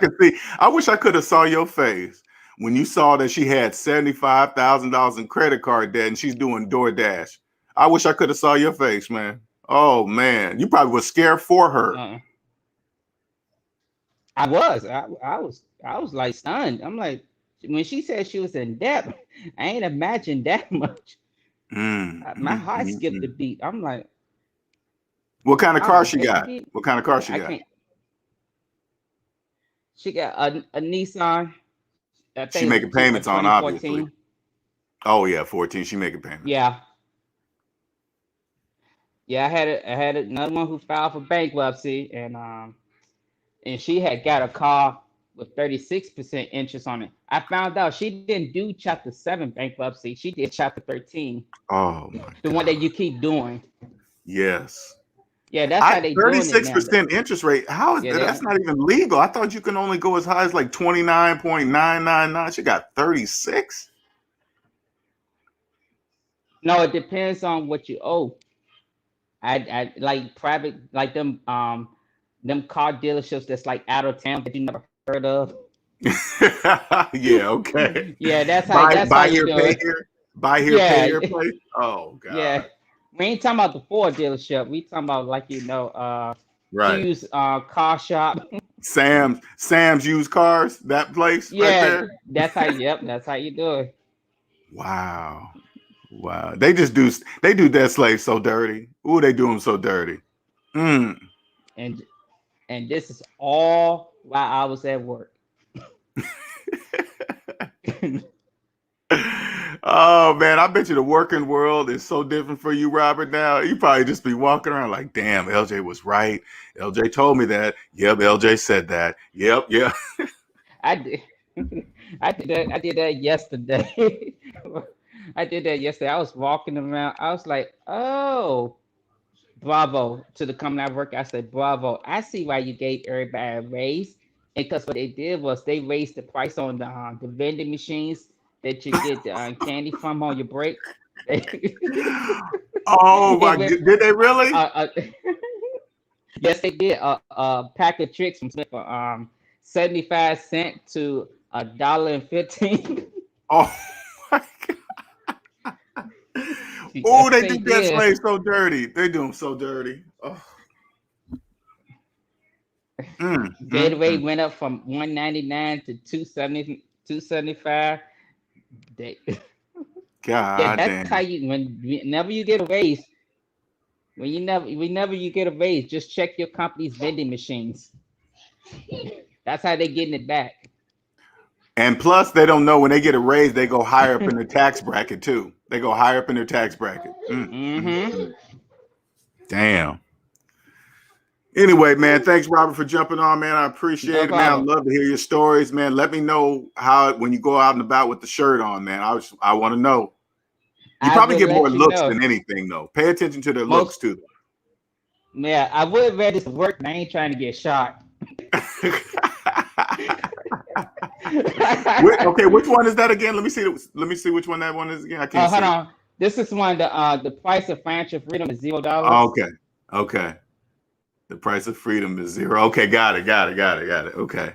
I wish I could have saw your face when you saw that she had $75,000 in credit card debt and she's doing DoorDash. I wish I could have saw your face, man. Oh man, you probably was scared for her. Uh, I was like stunned. I'm like, when she said she was in debt, I ain't imagined that much. Mm, My mm, heart mm, skipped a mm. beat. I'm like, What kind of how car the she heck you got? get? What kind of car she I got? can't. She got a Nissan. I think She it's making a payments on, obviously. 2014. Oh yeah, 14. She making payments. Yeah, yeah. I had another one who filed for bankruptcy, and she had got a car with 36% interest on it. I found out she didn't do Chapter 7 bankruptcy. She did Chapter 13, Oh my the one that God. you keep doing. Yes. Yeah, that's I how they doing it now. 36% interest rate. How is Yeah, that? That's not even legal. I thought you can only go as high as like 29.999. She got 36. no, it depends on what you owe. I like private, like them car dealerships that's like out of town that you never heard of. Yeah, okay. Yeah, Buy that's how buy you here, do pay it. here. Buy here, pay Yeah, here place. Oh yeah. God. We ain't talking about the Ford dealership. We talking about like Right. Q's car shop. Sam's used cars, that place right Yeah, there. that's how you do it. Wow. Wow. They do that slave so dirty. Ooh, they do them so dirty. Mm. And this is all while I was at work. Oh man, I bet you the working world is so different for you, Robert. Now you probably just be walking around like, "Damn, LJ was right. LJ told me that. Yep, LJ said that. Yep, yeah." I did I did that yesterday. I did that yesterday. I was walking around. I was like, oh, bravo to the company I work. I said, bravo. I see why you gave everybody a raise. because what they did was they raised the price on the vending machines that you get the candy from on your break. Oh my! It went, Did they really? yes, they did. A pack of tricks from went from 75 cents to $1.15. Oh my God! Oh, Yes, they they do debt did. slaves so dirty. They do them so dirty. Oh. Mm. Gatorade went up from 1.99 to 2.75. They, yeah, God that's how damn. you whenever you get a raise. Whenever you get a raise, just check your company's vending machines. That's how they're getting it back. And plus, they don't know when they get a raise, they go higher up in the tax bracket too. They go higher up in their tax bracket. Mm-hmm. Damn. Anyway, man, thanks, Robert, for jumping on, man. I No appreciate it, man. I'd problem. love to hear your stories, man. Let me know how when you go out and about with the shirt on, man. I want to know. You I probably will get more let you looks know. than anything, though. Pay attention to their looks Most too. Yeah, I would rather this work, but I ain't trying to get shot. Okay, which one is that again? Let me see. Let me see which one that one is again. I can't Hold see. on. This is one. The price of financial freedom is $0. Okay, okay. The price of freedom is zero. Okay, got it. Okay.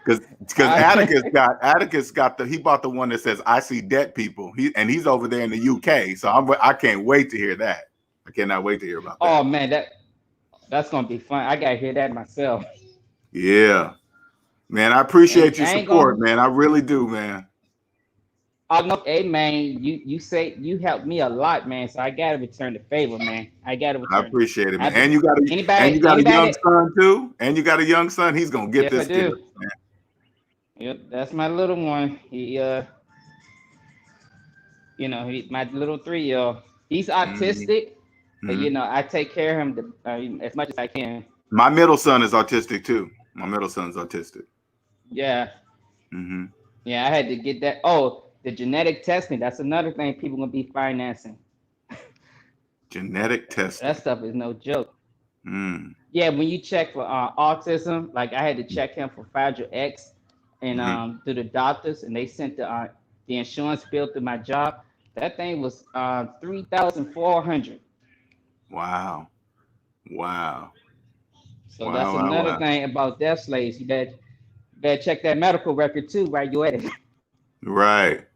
Because Atticus got he bought the one that says I see debt people. He's over there in the UK. So I can't wait to hear that. I cannot wait to hear about Oh that. man, that's gonna be fun. I gotta hear that myself. Yeah. Man, I And appreciate your I ain't support, gonna. man. I really do, man. Oh no, hey man, you say you helped me a lot, man. So I gotta return the favor, man. I gotta I return it. appreciate it, I man. be, And you got a young anybody. son too. And you got a young son. He's gonna get Yes, I this gift, do. man. Yep, that's my little one. He's my little 3-year-old. He's Mm-hmm. autistic, but Mm-hmm. I take care of him as much as I can. My middle son is autistic too. My middle son's autistic. Yeah, Mm-hmm. yeah. I had to get that. Oh, the genetic testing. That's another thing people gonna be financing. Genetic That testing. stuff is no joke. Mm. Yeah, when you check for autism, like I had to check him for Fragile X, and Mm-hmm. through the doctors, and they sent the insurance bill through my job. That thing was 3,400. Wow. Wow. So that's Wow. Wow. another Wow. thing about death slaves. You better check that medical record too while you at it. Right.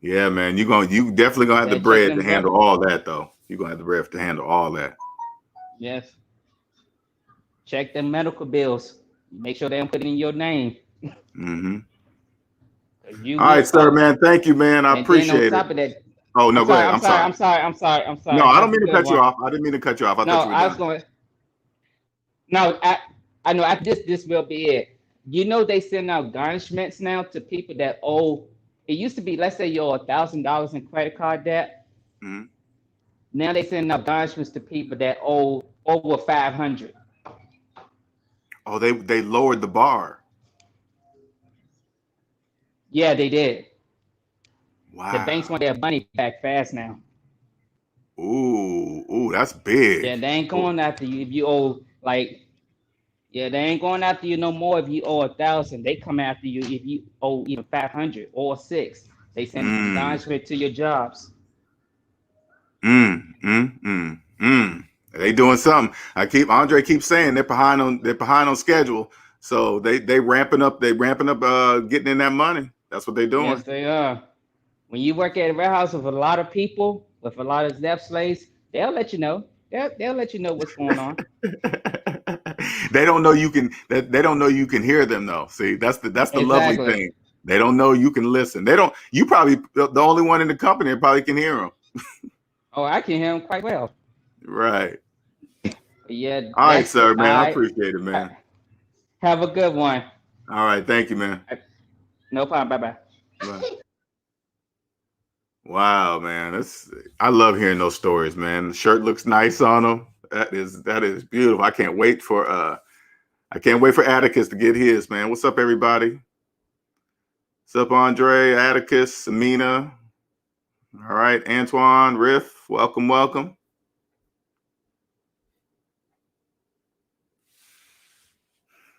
Yeah, man. You definitely gonna have the Better check bread to them. handle all that though. You're gonna have the bread to handle all that. Yes, check them medical bills. Make sure they don't put it in your name. Mm-hmm. You All right, will sir, owe. man. Thank you, man. I And then on appreciate it. top of that, Oh no, I'm go sorry, ahead. I'm I'm sorry, sorry. I'm sorry, I'm sorry, I'm No, sorry. I don't Have a mean to good cut you one. off. I didn't mean to cut you off. I No, thought you were I was done. going. No, I know. This will be it. You know they send out garnishments now to people that owe. It used to be, let's say you owe $1,000 in credit card debt. Mm-hmm. Now they send out garnishments to people that owe over 500. Oh, they lowered the bar. Yeah, they did. The banks Wow. want their money back fast now. Ooh, that's big. Yeah, they ain't Ooh. going after you if you owe like. Yeah, they ain't going after you no more if you owe 1,000. They come after you if you owe even 500 or six. They send Mm, garnishment to your jobs. mm. They doing something. Andre keeps saying they're behind on schedule. So they ramping up getting in that money. That's what they're Yes, doing. they are. When you work at a warehouse with a lot of people, with a lot of debt slaves, they'll let you know. They'll let you know what's going on. They don't know you can they don't know you can hear them though. See, that's the lovely Exactly. thing. They don't know you can listen. They don't you probably the only one in the company that probably can hear them. Oh, I can hear them quite well. Right. Yeah, All right, that's sir, all man. I right. appreciate it, man. Have a good one. All right, thank you, man. No problem. Bye bye. Bye. Wow, man. I love hearing those stories, man. The shirt looks nice on them. That is beautiful. I can't wait for Atticus to get his, man. What's up, everybody? What's up, Andre, Atticus, Amina? All right, Antoine, Riff, welcome, welcome.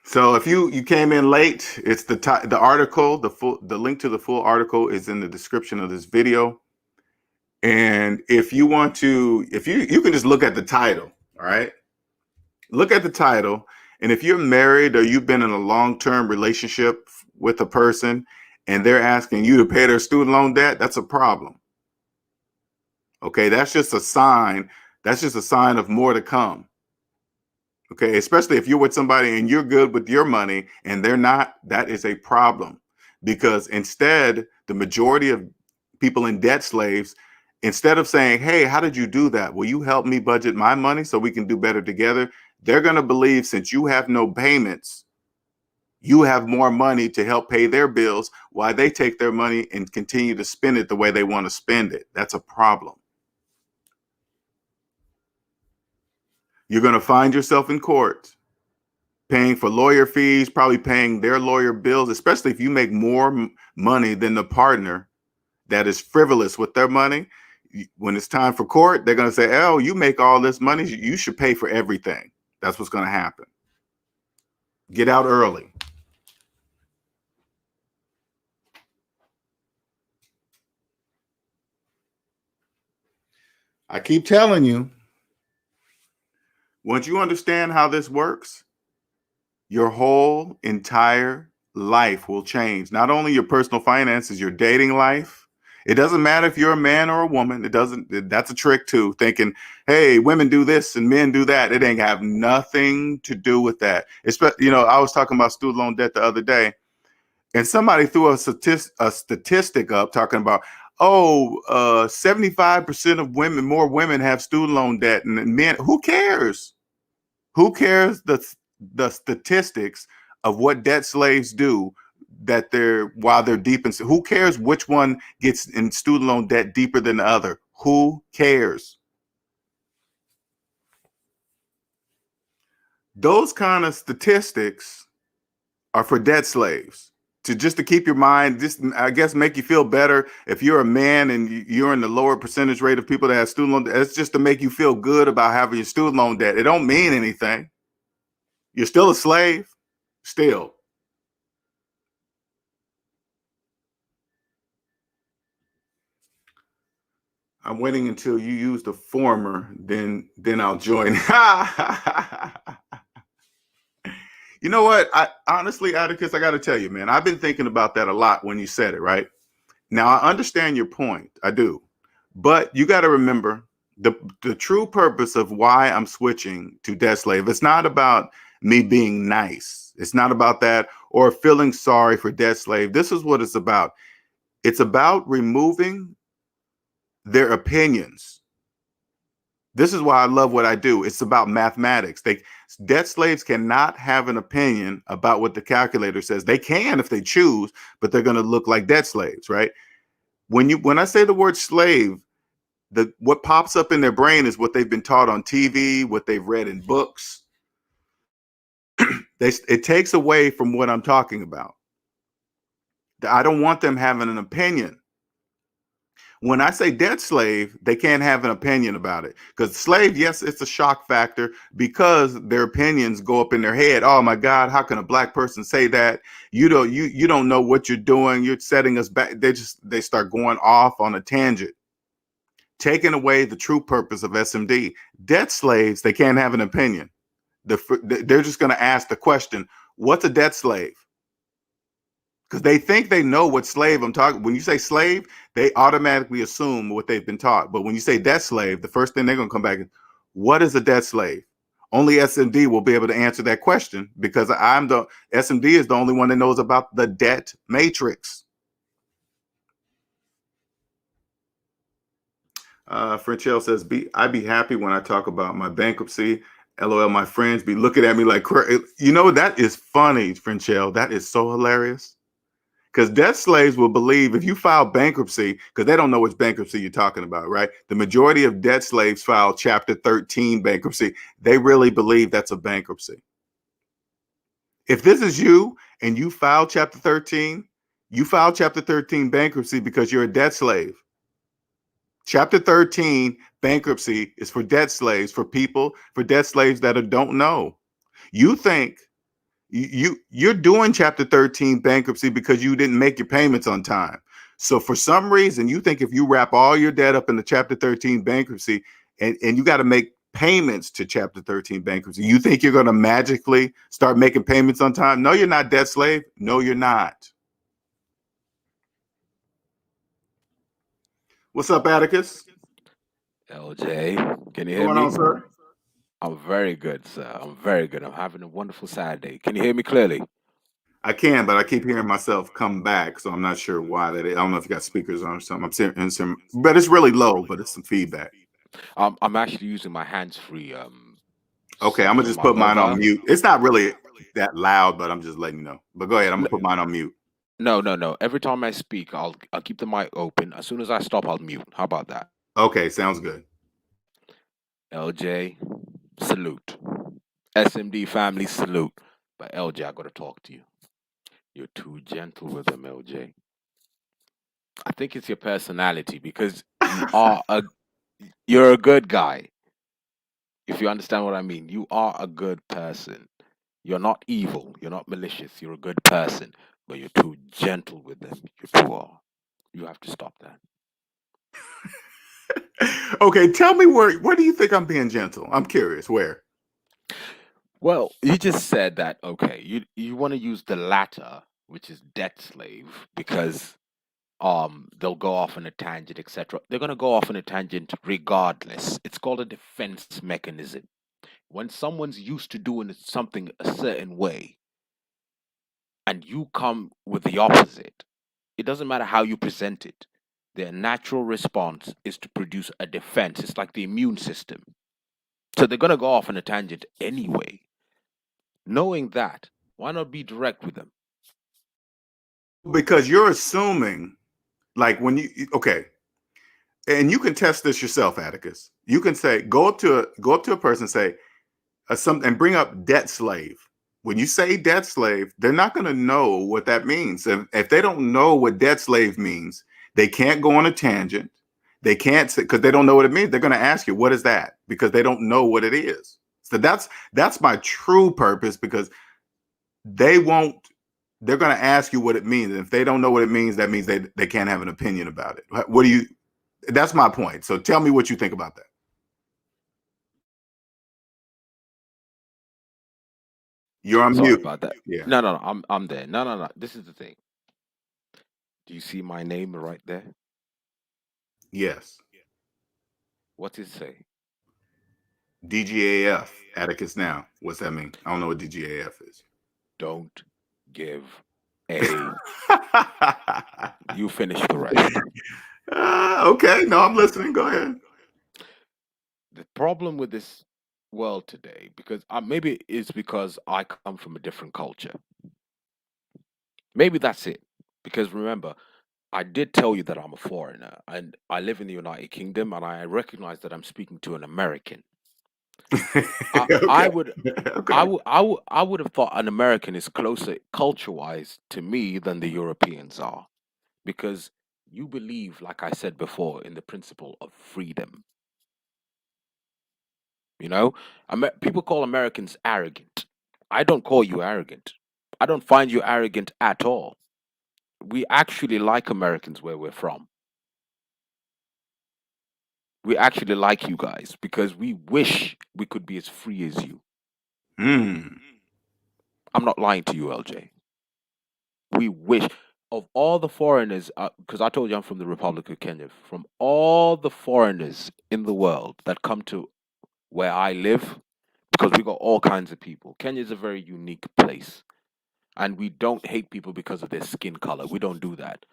So if you came in late, it's the article, the link to the full article is in the description of this video. And if you want to, if you can just look at the title, all right? Look at the title. And if you're married or you've been in a long-term relationship with a person and they're asking you to pay their student loan debt, that's a problem. Okay, that's just a sign. That's just a sign of more to come. Okay, especially if you're with somebody and you're good with your money and they're not, that is a problem. Because instead, the majority of people in debt slaves, instead of saying, hey, how did you do that? Will you help me budget my money so we can do better together? They're going to believe since you have no payments, you have more money to help pay their bills while they take their money and continue to spend it the way they want to spend it. That's a problem. You're going to find yourself in court paying for lawyer fees, probably paying their lawyer bills, especially if you make more money than the partner that is frivolous with their money. When it's time for court, they're going to say, oh, you make all this money, you should pay for everything. That's what's going to happen. Get out early. I keep telling you, once you understand how this works, your whole entire life will change. Not only your personal finances, your dating life. It doesn't matter if you're a man or a woman. It doesn't. That's a trick too. Thinking, hey, women do this and men do that. It ain't have nothing to do with that. You know, I was talking about student loan debt the other day, and somebody threw a statistic up talking about, 75% of women, more women have student loan debt and men. Who cares? Who cares the statistics of what debt slaves do while they're deep in? Who cares which one gets in student loan debt deeper than the other? Who cares? Those kind of statistics are for debt slaves to keep your mind, just I guess make you feel better. If you're a man and you're in the lower percentage rate of people that have student loan debt, it's just to make you feel good about having your student loan debt. It don't mean anything. You're still a slave, still. I'm waiting until you use the former, then I'll join. You know what? I honestly, Atticus, I got to tell you, man, I've been thinking about that a lot when you said it, right? Now, I understand your point. I do. But you got to remember the true purpose of why I'm switching to debt slave. It's not about me being nice. It's not about that or feeling sorry for debt slave. This is what it's about. It's about removing their opinions. This is why I love what I do. It's about mathematics. Debt slaves cannot have an opinion about what the calculator says. They can if they choose, but they're going to look like debt slaves, right? When I say the word slave, what pops up in their brain is what they've been taught on TV, what they've read in books. It takes away from what I'm talking about. I don't want them having an opinion. When I say debt slave, they can't have an opinion about it. Because slave, yes, it's a shock factor because their opinions go up in their head. Oh my God, how can a black person say that? You don't know what you're doing. You're setting us back. They start going off on a tangent, taking away the true purpose of SMD. Debt slaves, they can't have an opinion. They're just going to ask the question, what's a debt slave? Because they think they know what slave I'm talking. When you say slave, they automatically assume what they've been taught. But when you say debt slave, the first thing they're going to come back is, what is a debt slave? Only SMD will be able to answer that question because SMD is the only one that knows about the debt matrix. Frenchelle says, I'd be happy when I talk about my bankruptcy. LOL, my friends be looking at me like, you know, that is funny, Frenchelle. That is so hilarious. Because debt slaves will believe if you file bankruptcy, because they don't know which bankruptcy you're talking about, right? The majority of debt slaves file Chapter 13 bankruptcy. They really believe that's a bankruptcy. If this is you and you file Chapter 13, you file Chapter 13 bankruptcy because you're a debt slave. Chapter 13 bankruptcy is for debt slaves, for debt slaves that don't know. You think You're doing Chapter 13 bankruptcy because you didn't make your payments on time. So for some reason, you think if you wrap all your debt up in the Chapter 13 bankruptcy and you got to make payments to Chapter 13 bankruptcy, you think you're going to magically start making payments on time? No, you're not, debt slave. No, you're not. What's up, Atticus? LJ, can you What's hear going on, me? sir? I'm very good, sir. I'm very good. I'm having a wonderful Saturday. Can you hear me clearly? I can, but I keep hearing myself come back, so I'm not sure why that is. I don't know if you got speakers on or something. I'm hearing some, but it's really low, but it's some feedback. I'm actually using my hands-free Okay, I'm setting gonna on just my put mine on mobile. mute. It's not really that loud, but I'm just letting you know. But go ahead, I'm N- gonna put mine on mute. No, no, no. Every time I speak, I'll keep the mic open. As soon as I stop, I'll mute. How about that? Okay, sounds good. LJ, salute. SMD family, salute. But LJ, I gotta talk to you. You're too gentle with them, LJ. I think it's your personality because you're a good guy. If you understand what I mean, you are a good person. You're not evil. You're not malicious. You're a good person, but you're too gentle with them. You too are. You have to stop that. Okay, tell me where do you think I'm being gentle? I'm curious. Where? Well, you just said that. Okay, you want to use the latter, which is debt slave, because they'll go off on a tangent, etc. They're gonna go off on a tangent regardless. It's called a defense mechanism. When someone's used to doing something a certain way, and you come with the opposite, it doesn't matter how you present it. Their natural response is to produce a defense. It's like the immune system. So they're going to go off on a tangent anyway. Knowing that, why not be direct with them? Because you're assuming, like when you okay, and you can test this yourself, Atticus. You can say, go up to a person, and say, some and bring up debt slave. When you say debt slave, they're not going to know what that means. If they don't know what debt slave means, they can't go on a tangent. They can't say because they don't know what it means. They're going to ask you, "What is that?" Because they don't know what it is. So that's my true purpose because they won't. They're going to ask you what it means, and if they don't know what it means, that means they can't have an opinion about it. What do you? That's my point. So tell me what you think about that. You're on Sorry mute. about that. Yeah. No, no, no. I'm there. No, no, no. This is the thing. Do you see my name right there? Yes. What's it say? DGAF, Atticus Now. What's that mean? I don't know what DGAF is. Don't give a. You finish the rest. Okay, no, I'm listening. Go ahead. The problem with this world today, because maybe it's because I come from a different culture. Maybe that's it. Because remember, I did tell you that I'm a foreigner and I live in the United Kingdom and I recognize that I'm speaking to an American. I Okay. would Okay. I would have thought an American is closer culture wise to me than the Europeans are because you believe, like I said before, in the principle of freedom. You know, people call Americans arrogant. I don't call you arrogant. I don't find you arrogant at all. We actually like Americans where we're from. We actually like you guys because we wish we could be as free as you. Hmm. I'm not lying to you, LJ. We wish of all the foreigners, because I told you I'm from the Republic of Kenya, from all the foreigners in the world that come to where I live, because we got all kinds of people. Kenya is a very unique place, and we don't hate people because of their skin color. We don't do that.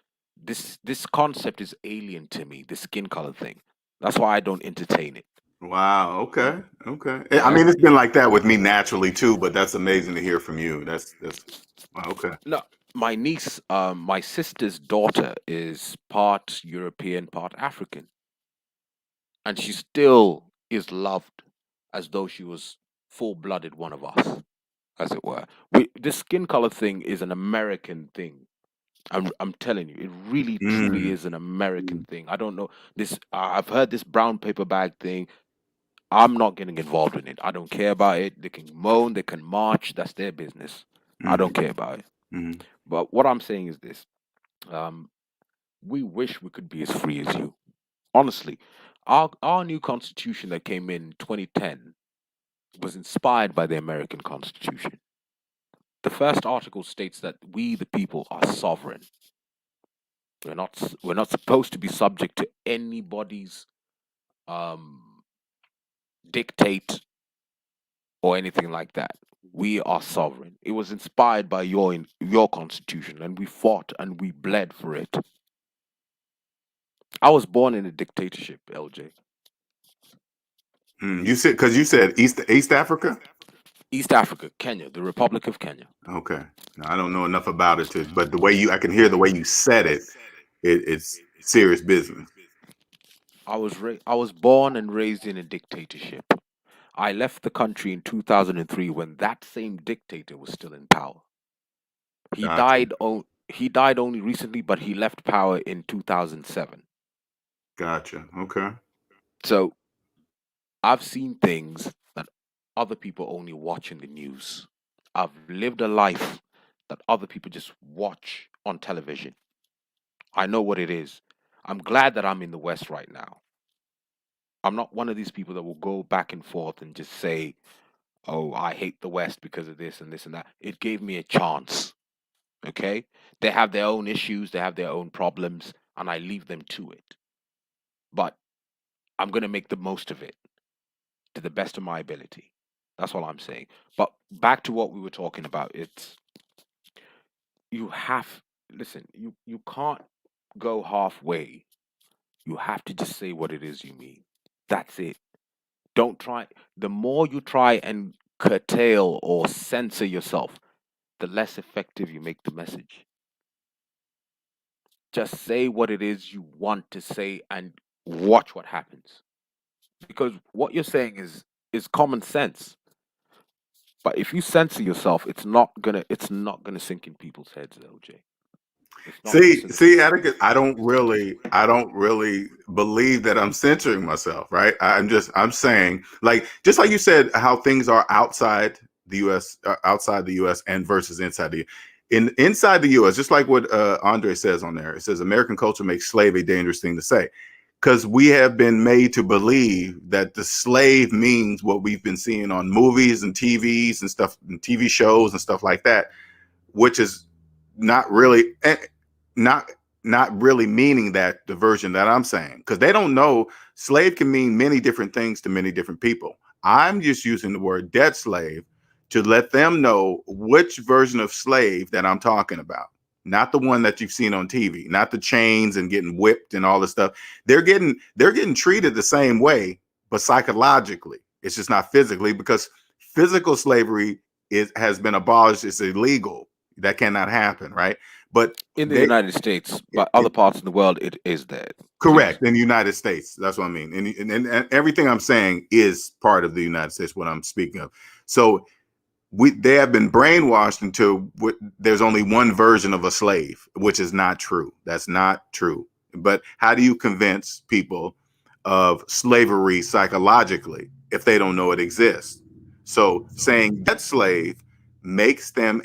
This concept is alien to me. The skin color thing. That's why I don't entertain it. Wow. Okay. Okay. I Yeah. mean, it's been like that with me naturally too, but that's amazing to hear from you. That's wow, okay. No, my niece, my sister's daughter is part European, part African, and she still is loved as though she was full-blooded one of us, as it were. This skin color thing is an American thing. I'm telling you, it really truly Mm. is an American thing. I don't know this. I've heard this brown paper bag thing. I'm not getting involved in it. I don't care about it. They can moan, they can march. That's their business. I don't care about it. Mhm. But what I'm saying is this: um, we wish we could be as free as you. Honestly, our new constitution that came in 2010 was inspired by the American Constitution. The first article states that we, the people, are sovereign. We're not supposed to be subject to anybody's um, dictate or anything like that. We are sovereign. It was inspired by your constitution, and we fought and we bled for it. I was born in a dictatorship, LJ. You said because you said East Africa. East Africa, Kenya, the Republic of Kenya. Okay, now, I don't know enough about it, but I can hear the way you said it. It's serious business. I was born and raised in a dictatorship. I left the country in 2003 when that same dictator was still in power. He Gotcha. died. He died only recently, but he left power in 2007. Gotcha. Okay. So I've seen things that other people only watch in the news. I've lived a life that other people just watch on television. I know what it is. I'm glad that I'm in the West right now. I'm not one of these people that will go back and forth and just say, oh, I hate the West because of this and this and that. It gave me a chance. Okay? They have their own issues, they have their own problems, and I leave them to it. But I'm going to make the most of it to the best of my ability. That's all I'm saying. But back to what we were talking about. It's you have listen, you can't go halfway. You have to just say what it is you mean. That's it. Don't try. The more you try and curtail or censor yourself, the less effective you make the message. Just say what it is you want to say and watch what happens. Because what you're saying is common sense. But if you censor yourself, it's not gonna sink in people's heads, LJ. It's not gonna sink in See, people's Atticus, I don't really believe that I'm censoring myself, right? I'm saying, like, just like you said, how things are outside the U.S., outside the U.S. and versus inside inside the U.S. Just like what Andre says on there, it says American culture makes slave a dangerous thing to say, because we have been made to believe that the slave means what we've been seeing on movies and TVs and stuff, and TV shows and stuff like that, which is not really not not really meaning that the version that I'm saying, because they don't know slave can mean many different things to many different people. I'm just using the word debt slave to let them know which version of slave that I'm talking about, not the one that you've seen on TV, not the chains and getting whipped and all this stuff. They're getting treated the same way, but psychologically it's just not physically, because physical slavery has been abolished. It's illegal. That cannot happen, right? But in the they United States, but other parts of the world it is dead. Please. correct in the United States. That's what I mean. And everything I'm saying is part of the United States, what I'm speaking of. So they have been brainwashed into there's only one version of a slave, which is not true. That's not true. But how do you convince people of slavery psychologically if they don't know it exists? So saying debt slave makes them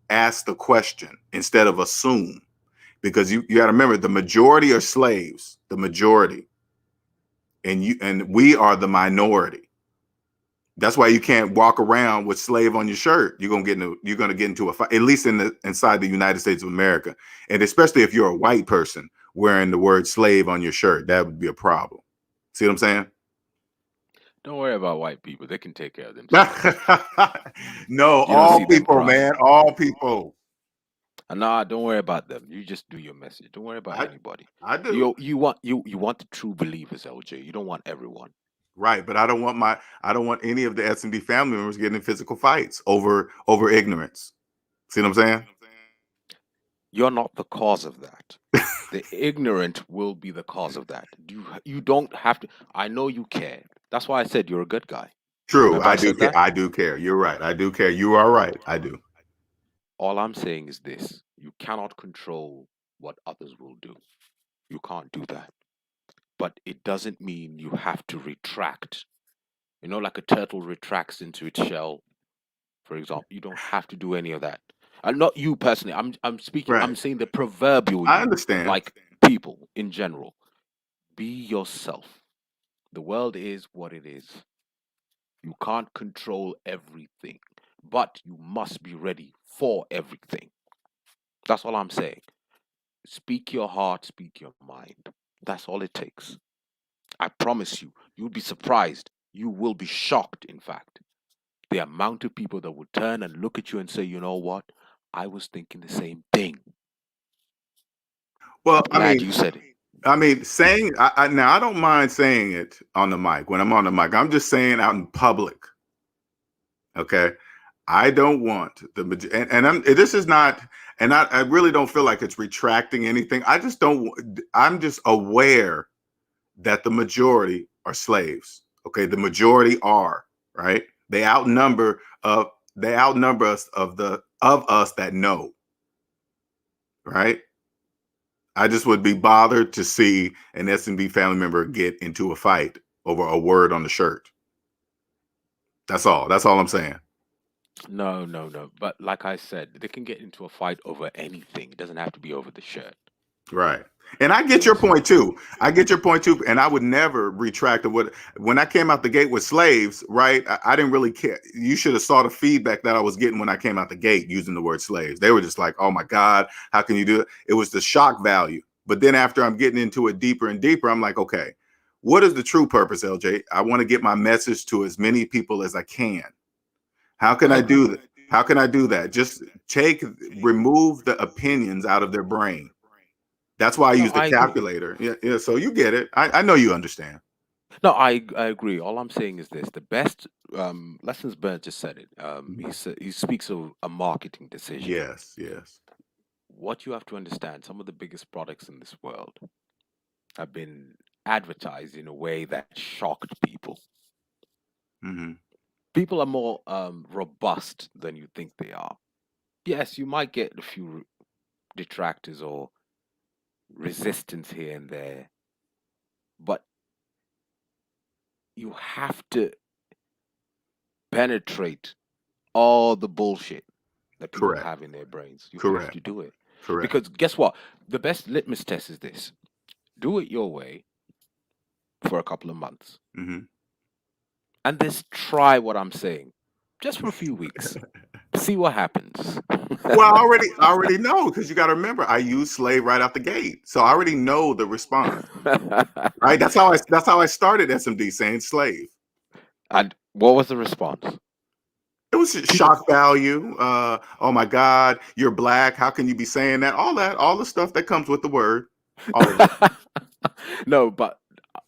ask the question instead of assume, because you got to remember the majority are slaves, the majority, and we are the minority. That's why you can't walk around with slave on your shirt. You're gonna get into a fight, at least inside the United States of America, and especially if you're a white person wearing the word slave on your shirt, that would be a problem. See what I'm saying? Don't worry about white people. They can take care of themselves. No, You don't see all them people, crying. man, all people. Nah, don't worry about them. You just do your message. Don't worry about I anybody. I do. You want the true believers, LJ. You don't want everyone. Right, but I don't want any of the S&D family members getting in physical fights over ignorance. See what I'm saying? You're not the cause of that. The ignorant will be the cause of that. You don't have to. I know you care. That's why I said you're a good guy. True, Remember I I do said care. that? I do care. You're right. I do care. You are right. I do. All I'm saying is this: you cannot control what others will do. You can't do that. But it doesn't mean you have to retract. You know, like a turtle retracts into its shell. for example. You don't have to do any of that. And not you personally. I'm speaking. I'm Right. saying the proverbial I you, understand. like people in general. Be yourself. The world is what it is. You can't control everything, but you must be ready for everything. That's all I'm saying. Speak your heart, speak your mind. That's all it takes. I promise you, you'll be surprised. You will be shocked, in fact. The amount of people that would turn and look at you and say, you know what? I was thinking the same thing. I'm Well, glad you said it. saying now I don't mind saying it on the mic when I'm on the mic. I'm just saying out in public. Okay. I don't want this is not, and I really don't feel like it's retracting anything. I just don't, I'm just aware that the majority are slaves. Okay. The majority are, right? They outnumber us of us that know, right? I just would be bothered to see an SMB family member get into a fight over a word on the shirt. That's all. That's all I'm saying. No, no, no. But like I said, they can get into a fight over anything. It doesn't have to be over the shirt. Right. And I get your Yes. point too. I get your point too. And I would never retract what when I came out the gate with slaves, right? I didn't really care. You should have saw the feedback that I was getting when I came out the gate using the word slaves. They were just like, oh my God, how can you do it? It was the shock value. But then after I'm getting into it deeper and deeper, I'm like, okay, what is the true purpose, LJ? I want to get my message to as many people as I can. How can I I agree. do that? How can I do that? Just remove the opinions out of their brain. That's why I No, use the I agree. calculator. Yeah, yeah. So you get it. I know you understand. No, I agree. All I'm saying is this: the best lessons Bert just said it. He speaks of a marketing decision. Yes, yes. What you have to understand: some of the biggest products in this world have been advertised in a way that shocked people. Hmm. People are more robust than you think they are. Yes, you might get a few detractors or resistance here and there, but you have to penetrate all the bullshit that people Correct. have in their brains. You have Correct. to do it. Correct. Because guess what? The best litmus test is this: do it your way for a couple of months Hmm. and just try what I'm saying just for a few weeks. See what happens. Well, I already know because you got to remember I used slave right out the gate, so I already know the response. Right. That's how I started SMD saying slave. And what was the response? It was People. shock value. Oh my God, you're black. How can you be saying that? All the stuff that comes with the word. All of it. No, but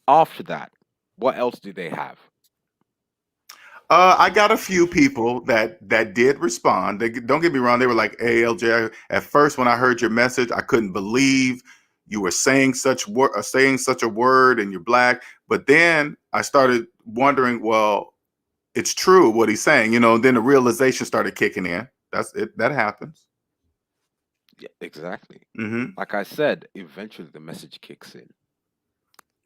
after that, what else do they have? I got a few people that did respond. Don't get me wrong; they were like, "Hey, LJ." At first, when I heard your message, I couldn't believe you were saying such a word, and you're black. But then I started wondering, well, it's true what he's saying, And then the realization started kicking in. That's it. That happens. Yeah, exactly. Hmm. Like I said, eventually the message kicks in.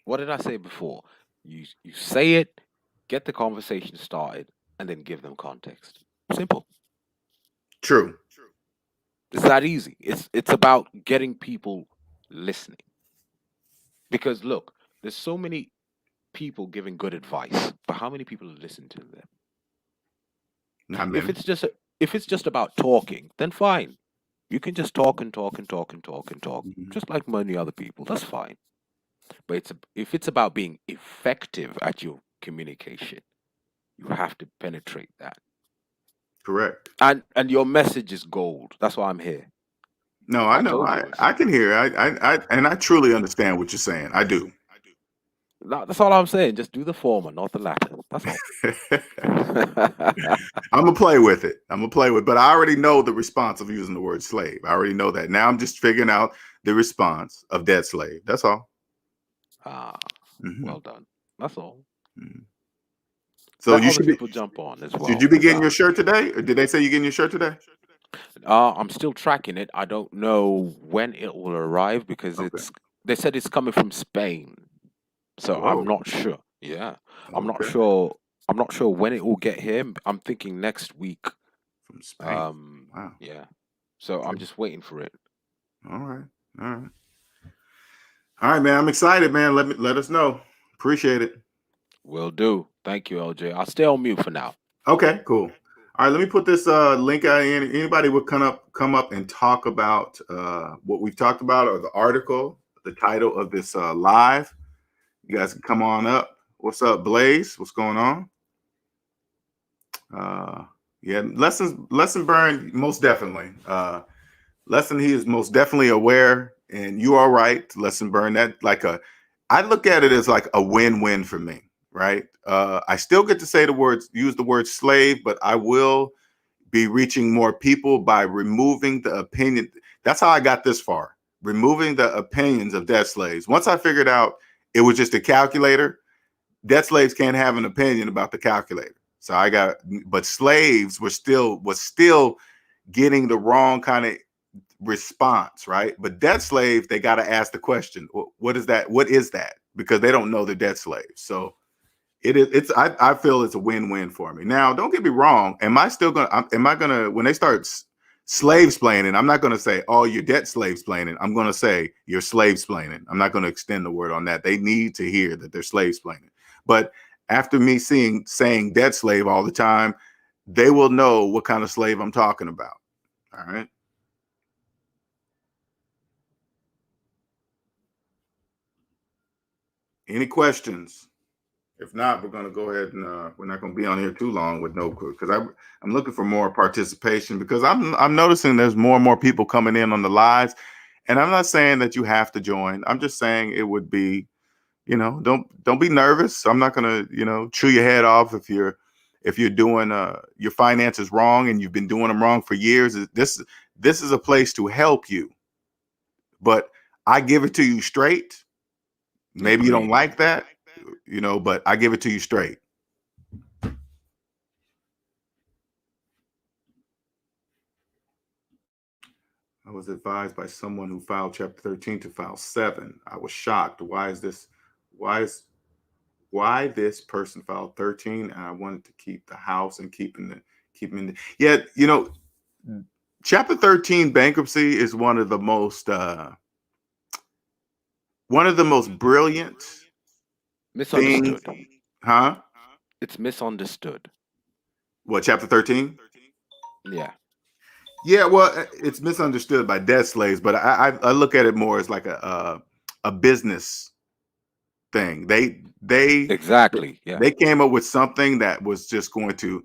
What did I say before? You say it, get the conversation started, and then give them context. Simple. True. It's that easy. It's about getting people listening. Because look, there's so many people giving good advice, but how many people listen to them? Not If many. it's just if it's just about talking, then fine. You can just talk and talk and talk and talk and talk, Mhm. just like many other people. That's fine. But if it's about being effective at your communication, you have to penetrate that. Correct. And your message is gold. That's why I'm here. No, I I know. told you I it was. I can hear. And I truly understand what you're saying. I do. That's all I'm saying. Just do the former, not the latter. That's all. I'm gonna play with it. I'm gonna play with, but I already know the response of using the word slave. I already know that. Now I'm just figuring out the response of dead slave. That's all. Ah, Hmm. well done. That's all. Hmm. So Let you other people jump on as should well, you be because getting your shirt today, or did they say you getting your shirt today? I'm still tracking it. I don't know when it will arrive because Okay. they said it's coming from Spain, so I'm Whoa. not sure. Yeah, I'm not Okay. sure. I'm not sure when it will get here. I'm thinking next week From Spain. Wow. Yeah. So I'm just waiting for it. All right. All right. All right, man. I'm excited, man. Let us know. Appreciate it. Will do. Thank you, LJ. I'll stay on mute for now. Okay, cool. All right, let me put this link out in. Anybody would come up and talk about what we've talked about or the article, the title of this live. You guys can come on up. What's up, Blaze? What's going on? Yeah, lesson Burn, most definitely. Lesson, he is most definitely aware, and you are right. Lesson Burn, that I look at it as like a win-win for me, right? I still get to say use the word slave, but I will be reaching more people by removing the opinion. That's how I got this far, removing the opinions of debt slaves. Once I figured out it was just a calculator, debt slaves can't have an opinion about the calculator. So but slaves was still getting the wrong kind of response, right? But debt slaves, they got to ask the question, what is that? What is that? Because they don't know the debt slaves. So I feel it's a win-win for me. Now, don't get me wrong. Am I gonna when they start slave splaining, I'm not gonna say, oh, you're debt slave splaining. I'm gonna say you're slave splaining. I'm not gonna extend the word on that. They need to hear that they're slave splaining. But after me saying debt slave all the time, they will know what kind of slave I'm talking about. All right. Any questions? If not, we're going to go ahead and we're not going to be on here too long with no because I'm looking for more participation because I'm noticing there's more and more people coming in on the lives, and I'm not saying that you have to join. I'm just saying it would be, don't be nervous. I'm not going to chew your head off if you're doing your finances wrong and you've been doing them wrong for years. This is a place to help you, but I give it to you straight. Maybe you don't like that, but I give it to you straight. I was advised by someone who filed Chapter 13 to file 7. I was shocked. Why this person filed 13 and I wanted to keep the house and keep in the yet, Chapter 13 bankruptcy is one of the most brilliant Misunderstood. things. Huh? It's misunderstood. What, Chapter 13? Yeah. Yeah, well, it's misunderstood by debt slaves, but I look at it more as like a business thing. Exactly. Yeah. They came up with something that was just going to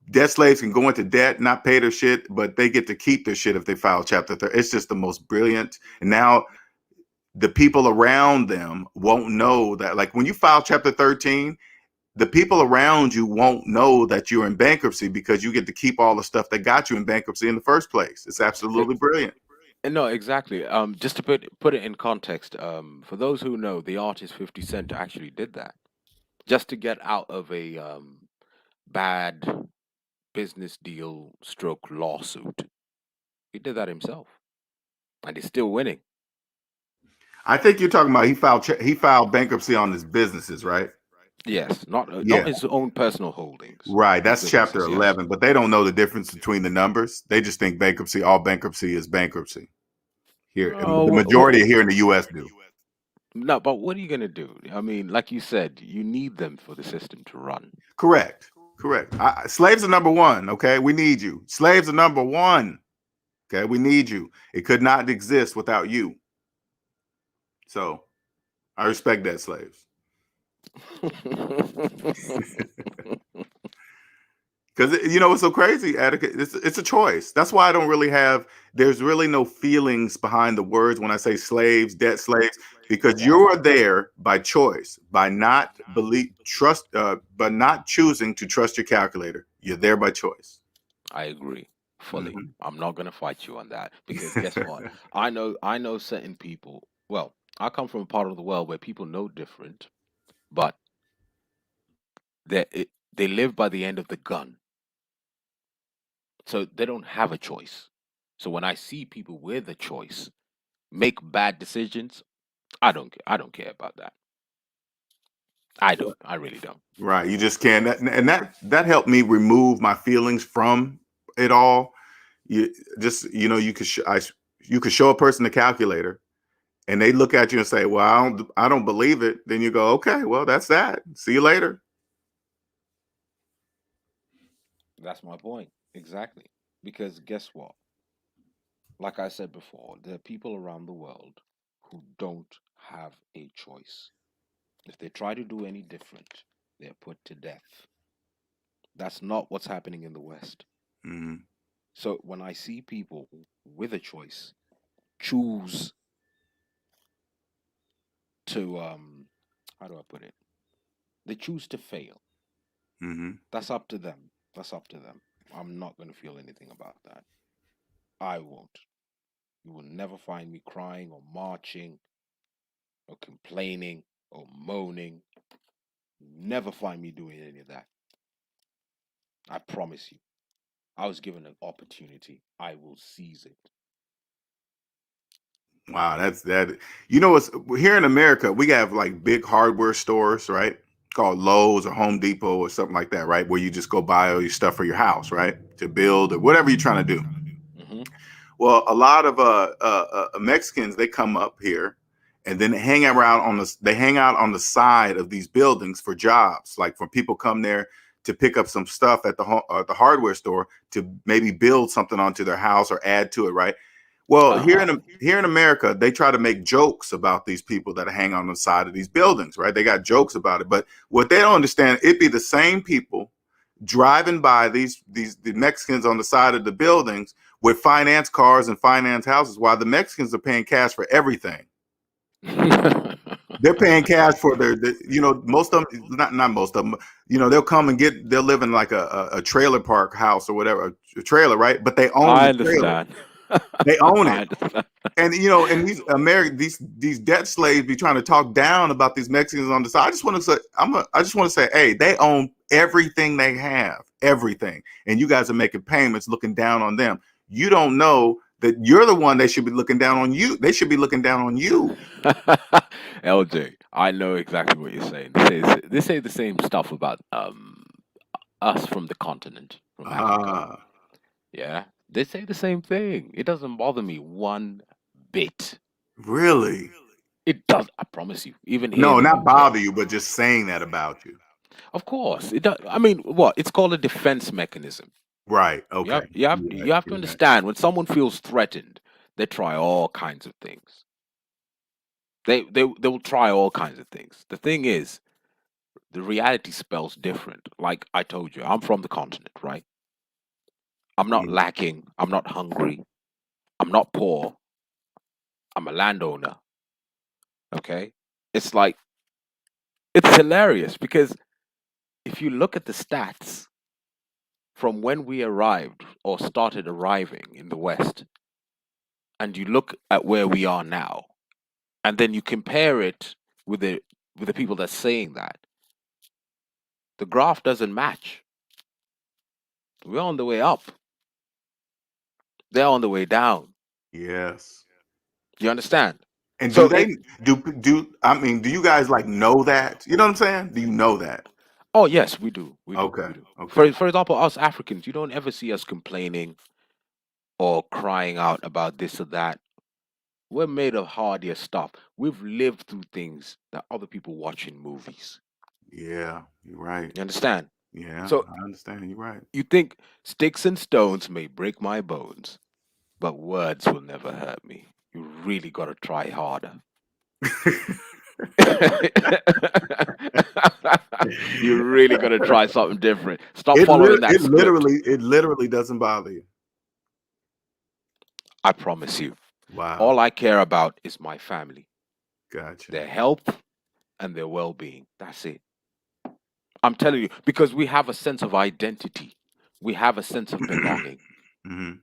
debt slaves can go into debt, not pay their shit, but they get to keep their shit if they file Chapter 13. It's just the most brilliant. And now the people around them won't know that. Like when you file Chapter 13, the people around you won't know that you're in bankruptcy because you get to keep all the stuff that got you in bankruptcy in the first place. It's absolutely brilliant. No, exactly. Just to put it in context, for those who know, the artist 50 Cent actually did that just to get out of a bad business deal stroke lawsuit. He did that himself, and he's still winning. I think you're talking about he filed bankruptcy on his businesses, right? Yes, not his own personal holdings. Right. That's His Chapter businesses, 11, but they don't know the difference between the numbers. They just think all bankruptcy is bankruptcy. Here, the majority here in the U.S. do. No, but what are you going to do? I mean, like you said, you need them for the system to run. Correct. Slaves are number one. Okay, we need you. Slaves are number one. Okay, we need you. It could not exist without you. So, I respect that, slaves. Because what's so crazy, Attica? It's a choice. That's why I don't really there's really no feelings behind the words when I say slaves, debt slaves, because you are there by choice, by not not choosing to trust your calculator. You're there by choice. I agree fully. I'm not going to fight you on that because guess what? I know certain people. Well, I come from a part of the world where people know different, but they live by the end of the gun. So they don't have a choice. So when I see people with a choice make bad decisions, I don't care about that. I don't. I really don't. Right. You just can't. And that helped me remove my feelings from it all, you just you could show a person the calculator, and they look at you and say, "Well, I don't believe it." Then you go, "Okay, well, that's that. See you later." That's my point. Exactly. Because guess what? Like I said before, there are people around the world who don't have a choice. If they try to do any different, they're put to death. That's not what's happening in the West. Hmm. So when I see people with a choice choose to how do I put it? They choose to fail. Hmm. That's up to them. That's up to them. I'm not going to feel anything about that. I won't. You will never find me crying or marching or complaining or moaning. Never find me doing any of that. I promise you. I was given an opportunity. I will seize it. Wow, that's that. You know what's here in America? We have like big hardware stores, right? Called Lowe's or Home Depot or something like that, right? Where you just go buy all your stuff for your house, right? To build or whatever you're trying to do. Hmm. Well, a lot of Mexicans, they come up here and then they hang out on the side of these buildings for jobs, like for people come there to pick up some stuff at the hardware store to maybe build something onto their house or add to it, right? Well, Uh-huh. here in America, they try to make jokes about these people that hang on the side of these buildings, right? They got jokes about it, but what they don't understand, it be the same people driving by the Mexicans on the side of the buildings with finance cars and finance houses, while the Mexicans are paying cash for everything. They're paying cash for most of them, not most of them, they'll live in like a trailer park house or whatever, a trailer, right? But they own I the trailer. understand. They own I it. understand. And these debt slaves be trying to talk down about these Mexicans on the side. I just want to say, hey, they own everything they have, everything, and you guys are making payments, looking down on them. You don't know that you're the one they should be looking down on you. They should be looking down on you. LJ, I know exactly what you're saying. They say the same stuff about us from the continent, from Africa. Ah, Yeah, they say the same thing. It doesn't bother me one bit. really? It does. I promise you. Even here in No, the not UK, bother you, but just saying that about you. of course, it does. I mean, what? It's called a defense mechanism. Right. Okay. You're right. You have to You're right. understand when someone feels threatened, they try all kinds of things. They will try all kinds of things. The thing is, the reality spells different. Like I told you, I'm from the continent, right? I'm not Mhm. lacking. I'm not hungry. I'm not poor. I'm a landowner. Okay. It's like, it's hilarious because if you look at the stats from when we arrived or started arriving in the West, and you look at where we are now, and then you compare it with the people that's saying that, the graph doesn't match. We're on the way up. They're on the way down. Yes. You understand? And do So they do I mean, do you guys like know that? You know what I'm saying? Do you know that? oh yes, we do. We do. Okay. We do. Okay. For example, us Africans, you don't ever see us complaining or crying out about this or that. We're made of hardier stuff. We've lived through things that other people watch in movies. Yeah, you're right. You understand? Yeah, So I understand. You're right. you think sticks and stones may break my bones, but words will never hurt me. You really got to try harder. You really got to try something different. Stop following that script. it literally doesn't bother you. I promise you. Wow. All I care about is my family, Gotcha. their health and their well being. That's it. I'm telling you, because we have a sense of identity, we have a sense of belonging, Hmm.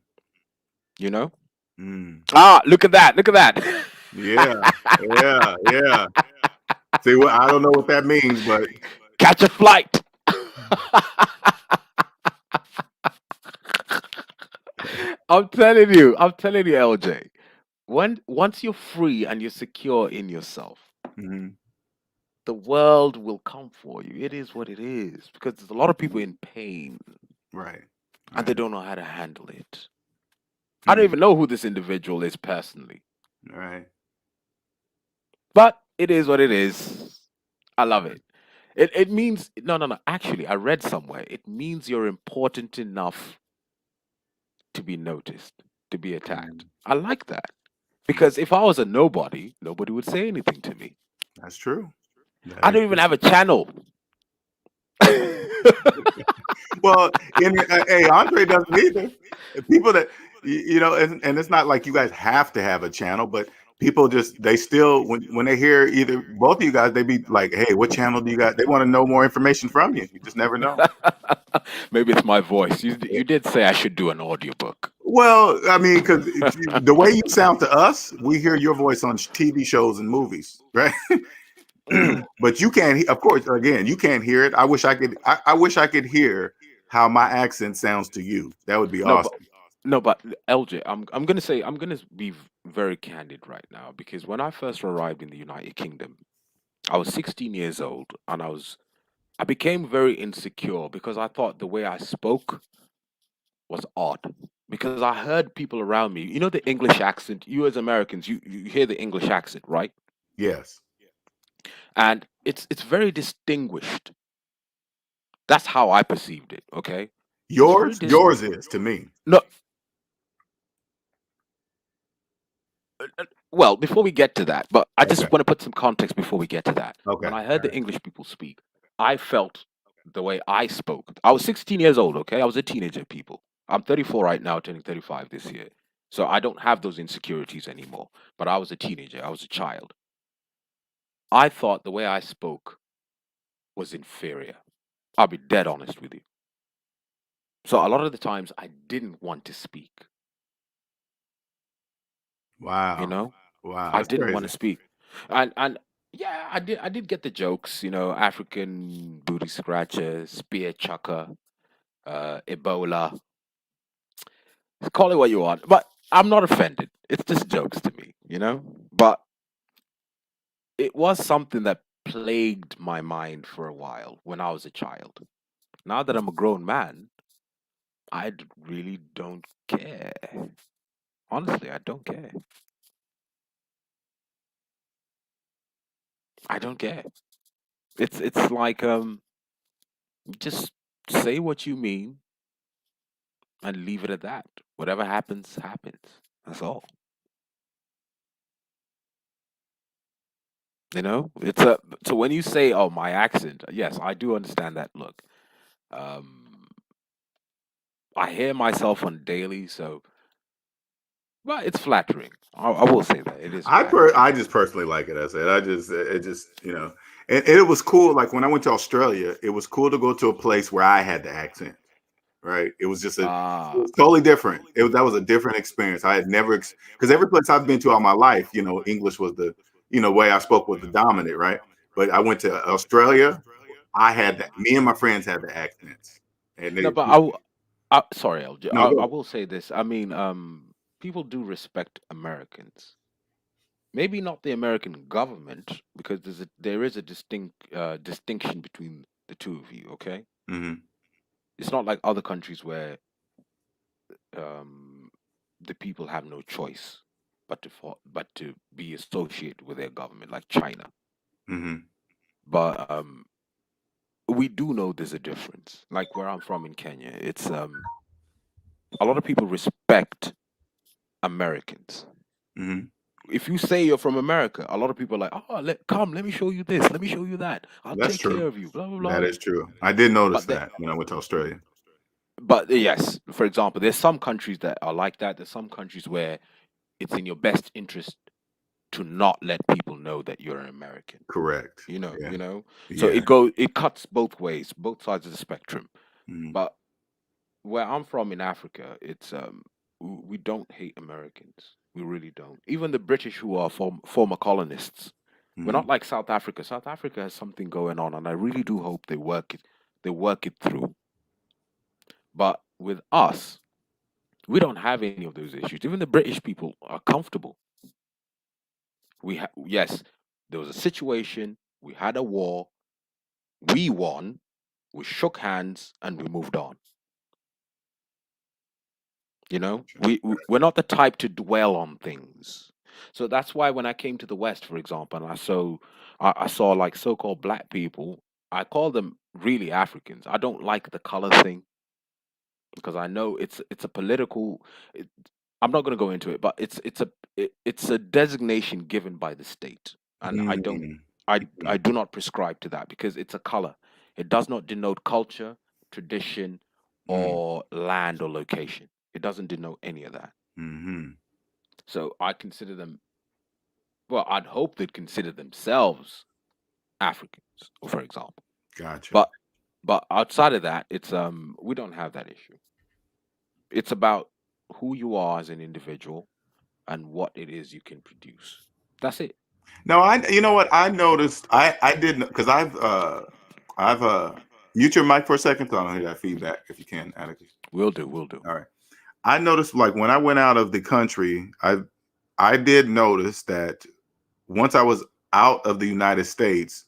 you know? Mm. Ah, look at that. Look at that. Yeah. Yeah. Yeah. See what I don't know what that means, but Catch a flight. I'm telling you, LJ. Once you're free and you're secure in yourself, mhm, the world will come for you. It is what it is because there's a lot of people in pain. right. and they Right. don't know how to handle it. I don't Hmm. even know who this individual is personally, Right. but it is what it is. I love it. It means no. Actually, I read somewhere it means you're important enough to be noticed, to be attacked. Mm. I like that because if I was a nobody, nobody would say anything to me. That's true. That I is don't even true. have a channel. Well, hey, Andre doesn't either. People that and it's not like you guys have to have a channel, but people just they still when they hear either both of you guys, they be like, "Hey, what channel do you got?" They want to know more information from you. You just never know. Maybe it's my voice. You did say I should do an audiobook. Well, I mean, because the way you sound to us, we hear your voice on TV shows and movies, right? But you can't. Of course, again, you can't hear it. I wish I could. I wish I could hear how my accent sounds to you. That would be No, but awesome. no, but LJ, I'm gonna say I'm gonna be very candid right now because when I first arrived in the United Kingdom, I was 16 years old and I became very insecure because I thought the way I spoke was odd. Because I heard people around me, you know the English accent, you as Americans, you hear the English accent, right? Yes. And it's very distinguished. That's how I perceived it, okay? It's very Yours is to me. no well, before we get to that, but I Okay. just want to put some context before we get to that. Okay. When I All heard the right. English people speak, I felt the way I spoke. I was 16 years old, okay? I was a teenager, people. I'm 34 right now, turning 35 this year. So I don't have those insecurities anymore. But I was a teenager, I was a child. I thought the way I spoke was inferior. I'll be dead honest with you. So a lot of the times I didn't want to speak, you Wow. know? Wow. I That's didn't want to crazy. speak. And yeah, I did get the jokes, African booty scratcher, spear chucker, Ebola. Call it what you want. But I'm not offended. It's just jokes to me. But it was something that plagued my mind for a while when I was a child. Now that I'm a grown man, really don't care. Honestly, I don't care. I don't care. It's like just say what you mean and leave it at that. Whatever happens, happens. That's all. It's a so when you say, "Oh, my accent," yes, I do understand that. Look, um, I hear myself on daily, so but it's flattering. I will say that it is flattering. I just personally like it. I said I just it just and it was cool. Like when I went to Australia, it was cool to go to a place where I had the accent. Right? It was just it Ah, was totally different. That was a different experience. I had never because every place I've been to all my life, English was the way I spoke was the dominant, right? But I went to Australia. I had that. Me and my friends had the accents, and no, they but sorry, LJ. no I go. will say this. I mean, people do respect Americans. Maybe not the American government, because there is a distinction between the two of you. Okay, Hmm. it's not like other countries where um, the people have no choice but to be associated with their government, like China. Hmm. But we do know there's a difference. Like where I'm from in Kenya, it's a lot of people respect Americans. Hmm. If you say you're from America, a lot of people are like, "Oh, let me show you this, let me show you that. I'll That's take care true. of you." Blah blah That blah. is true. I did notice But the, that when I went to Australia. but yes, for example, there's some countries that are like that. There's some countries where it's in your best interest to not let people know that you're an American. Correct. You know, Yeah. you know. So Yeah. it cuts both ways, both sides of the spectrum. Hmm. But where I'm from in Africa, it's we don't hate Americans. We really don't. Even the British, who are former colonists, we're not Hmm. like South Africa. South Africa has something going on, and I really do hope they work it through. But with us, we don't have any of those issues. Even the British people are comfortable. Yes, there was a situation. We had a war. We won. We shook hands and we moved on. You know, we're not the type to dwell on things. So that's why when I came to the West, for example, and I saw like so-called black people, I call them really Africans. I don't like the color thing because I know it's a political. It, I'm not going to go into it, but it's a designation given by the state, and Mm, I mm, do not prescribe to that because it's a color. It does not denote culture, tradition, mm, or land or location. It doesn't denote any of that. mm-hmm. So I consider them. Well, I'd hope they'd consider themselves Africans, for example. Gotcha. But outside of that, it's we don't have that issue. It's about who you are as an individual and what it is you can produce. That's it. No, you know what I noticed? I didn't because I've mute your mic for a second so I don't hear that feedback if you can, Atticus. We'll do. We'll do. All right. I noticed like when I went out of the country, I did notice that once I was out of the United States,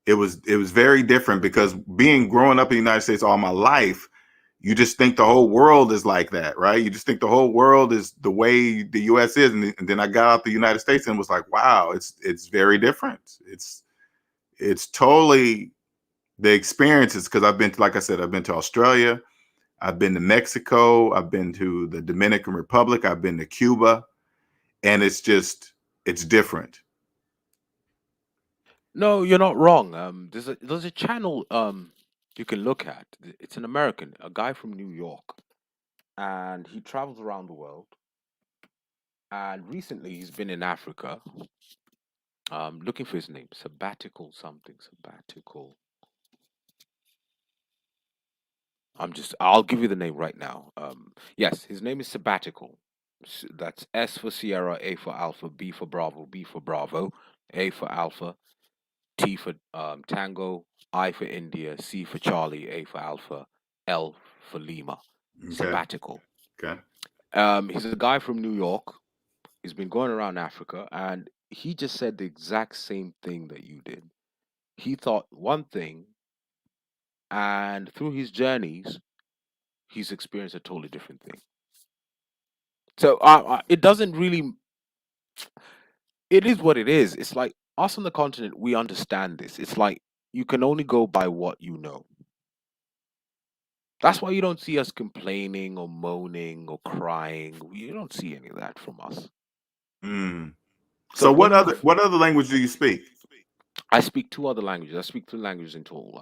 it was very different because being growing up in the United States all my life, you just think the whole world is like that, right? You just think the whole world is the way the US is. And then I got out the United States and was like, wow, it's very different. It's totally the experiences because I've been to, like I said, I've been to Australia, I've been to Mexico, I've been to the Dominican Republic, I've been to Cuba, and it's different. No, you're not wrong. There's a channel you can look at. It's an American, a guy from New York, and he travels around the world. And recently, he's been in Africa. Looking for his name, sabbatical something, sabbatical. I'll give you the name right now. Yes, his name is Sabbatical. That's S for Sierra, A for Alpha, B for Bravo, B for Bravo, A for Alpha, T for Tango, I for India, C for Charlie, A for Alpha, L for Lima. Okay. Sabbatical. Okay. He's a guy from New York. He's been going around Africa, and he just said the exact same thing that you did. He thought one thing, and through his journeys, he's experienced a totally different thing. So it doesn't really. It is what it is. It's like us on the continent. We understand this. It's like you can only go by what you know. That's why you don't see us complaining or moaning or crying. You don't see any of that from us. Mm. So So when you, what other language do you speak? I speak two other languages. I speak two languages in total.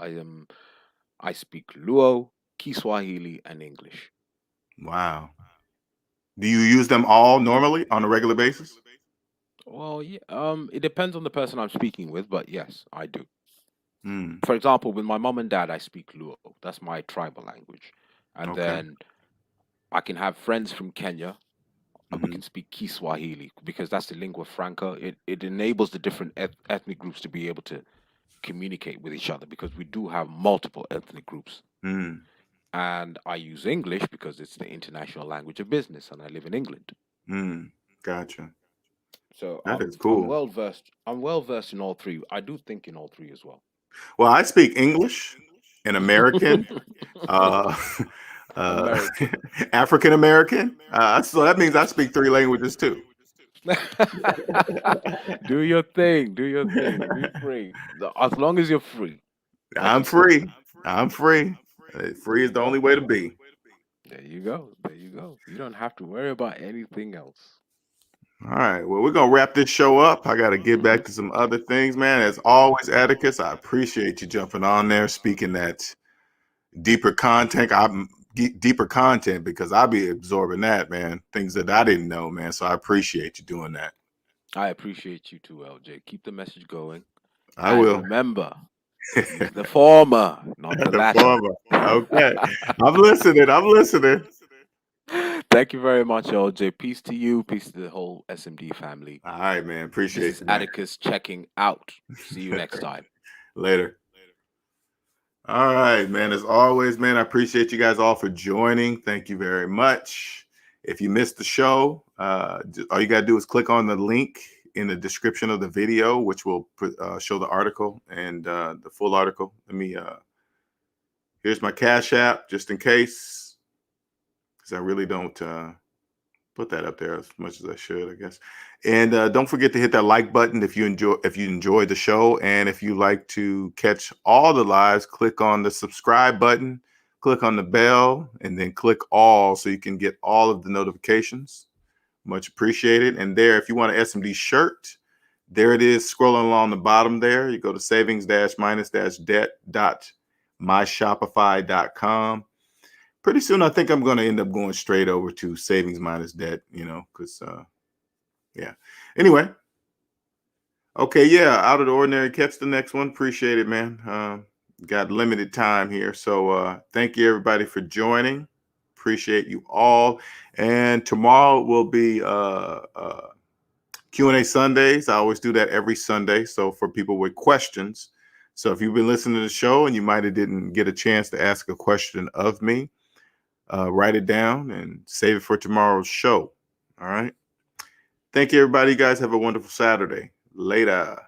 I speak Luo, Kiswahili, and English. Wow. Do you use them all normally on a regular basis? Well, yeah. It depends on the person I'm speaking with, but yes, I do. Mm. For example, with my mom and dad, I speak Luo. That's my tribal language. And Okay. then I can have friends from Kenya, and we Hmm. can speak Kiswahili because that's the lingua franca. It enables the different ethnic groups to be able to communicate with each other because we do have multiple ethnic groups. Mm. And I use English because it's the international language of business, and I live in England. Mm. Gotcha. So That is I'm cool. well versed. I'm well versed in all three. I do think in all three as well. Well, I speak English and American, uh, uh, American. African American. So that means I speak three languages too. Do your thing. Do your thing. Be free. As long as you're free. That's I'm important. free. I'm free. There Free is you the go. only way to be. There you go. There you go. You don't have to worry about anything else. All right. Well, we're gonna wrap this show up. I got to get Hmm. back to some other things, man. As always, Atticus, I appreciate you jumping on there, speaking that deeper content. Deeper content because I'll be absorbing that, man. Things that I didn't know, man. So I appreciate you doing that. I appreciate you too, LJ. Keep the message going. I And will. remember, use the former, not the The latter. former. Okay. I'm listening. I'm listening. Thank you very much, LJ. Peace to you. Peace to the whole SMD family. All right, man. This Appreciate is you, man. Atticus checking out. See you next time. Later. All right, man. As always, man, I appreciate you guys all for joining. Thank you very much. If you missed the show, all you got to do is click on the link in the description of the video, which will show the article and the full article. Here's my Cash App just in case. because I really don't put that up there as much as I should, I guess. And don't forget to hit that like button if you enjoy the show, and if you like to catch all the lives, click on the subscribe button, click on the bell, and then click all so you can get all of the notifications. Much appreciated. And there, if you want an SMD shirt, there it is scrolling along the bottom there. You go to savings-minus-debt.myshopify.com. Pretty soon, I think I'm going to end up going straight over to Savings Minus Debt, because, yeah. Anyway, okay, yeah, out of the ordinary. Catch the next one. Appreciate it, man. Got limited time here. So thank you, everybody, for joining. Appreciate you all. And tomorrow will be Q&A Sundays. I always do that every Sunday. So for people with questions. So if you've been listening to the show and you might have didn't get a chance to ask a question of me, write it down and save it for tomorrow's show. All right. Thank you, everybody. You guys have a wonderful Saturday. Later.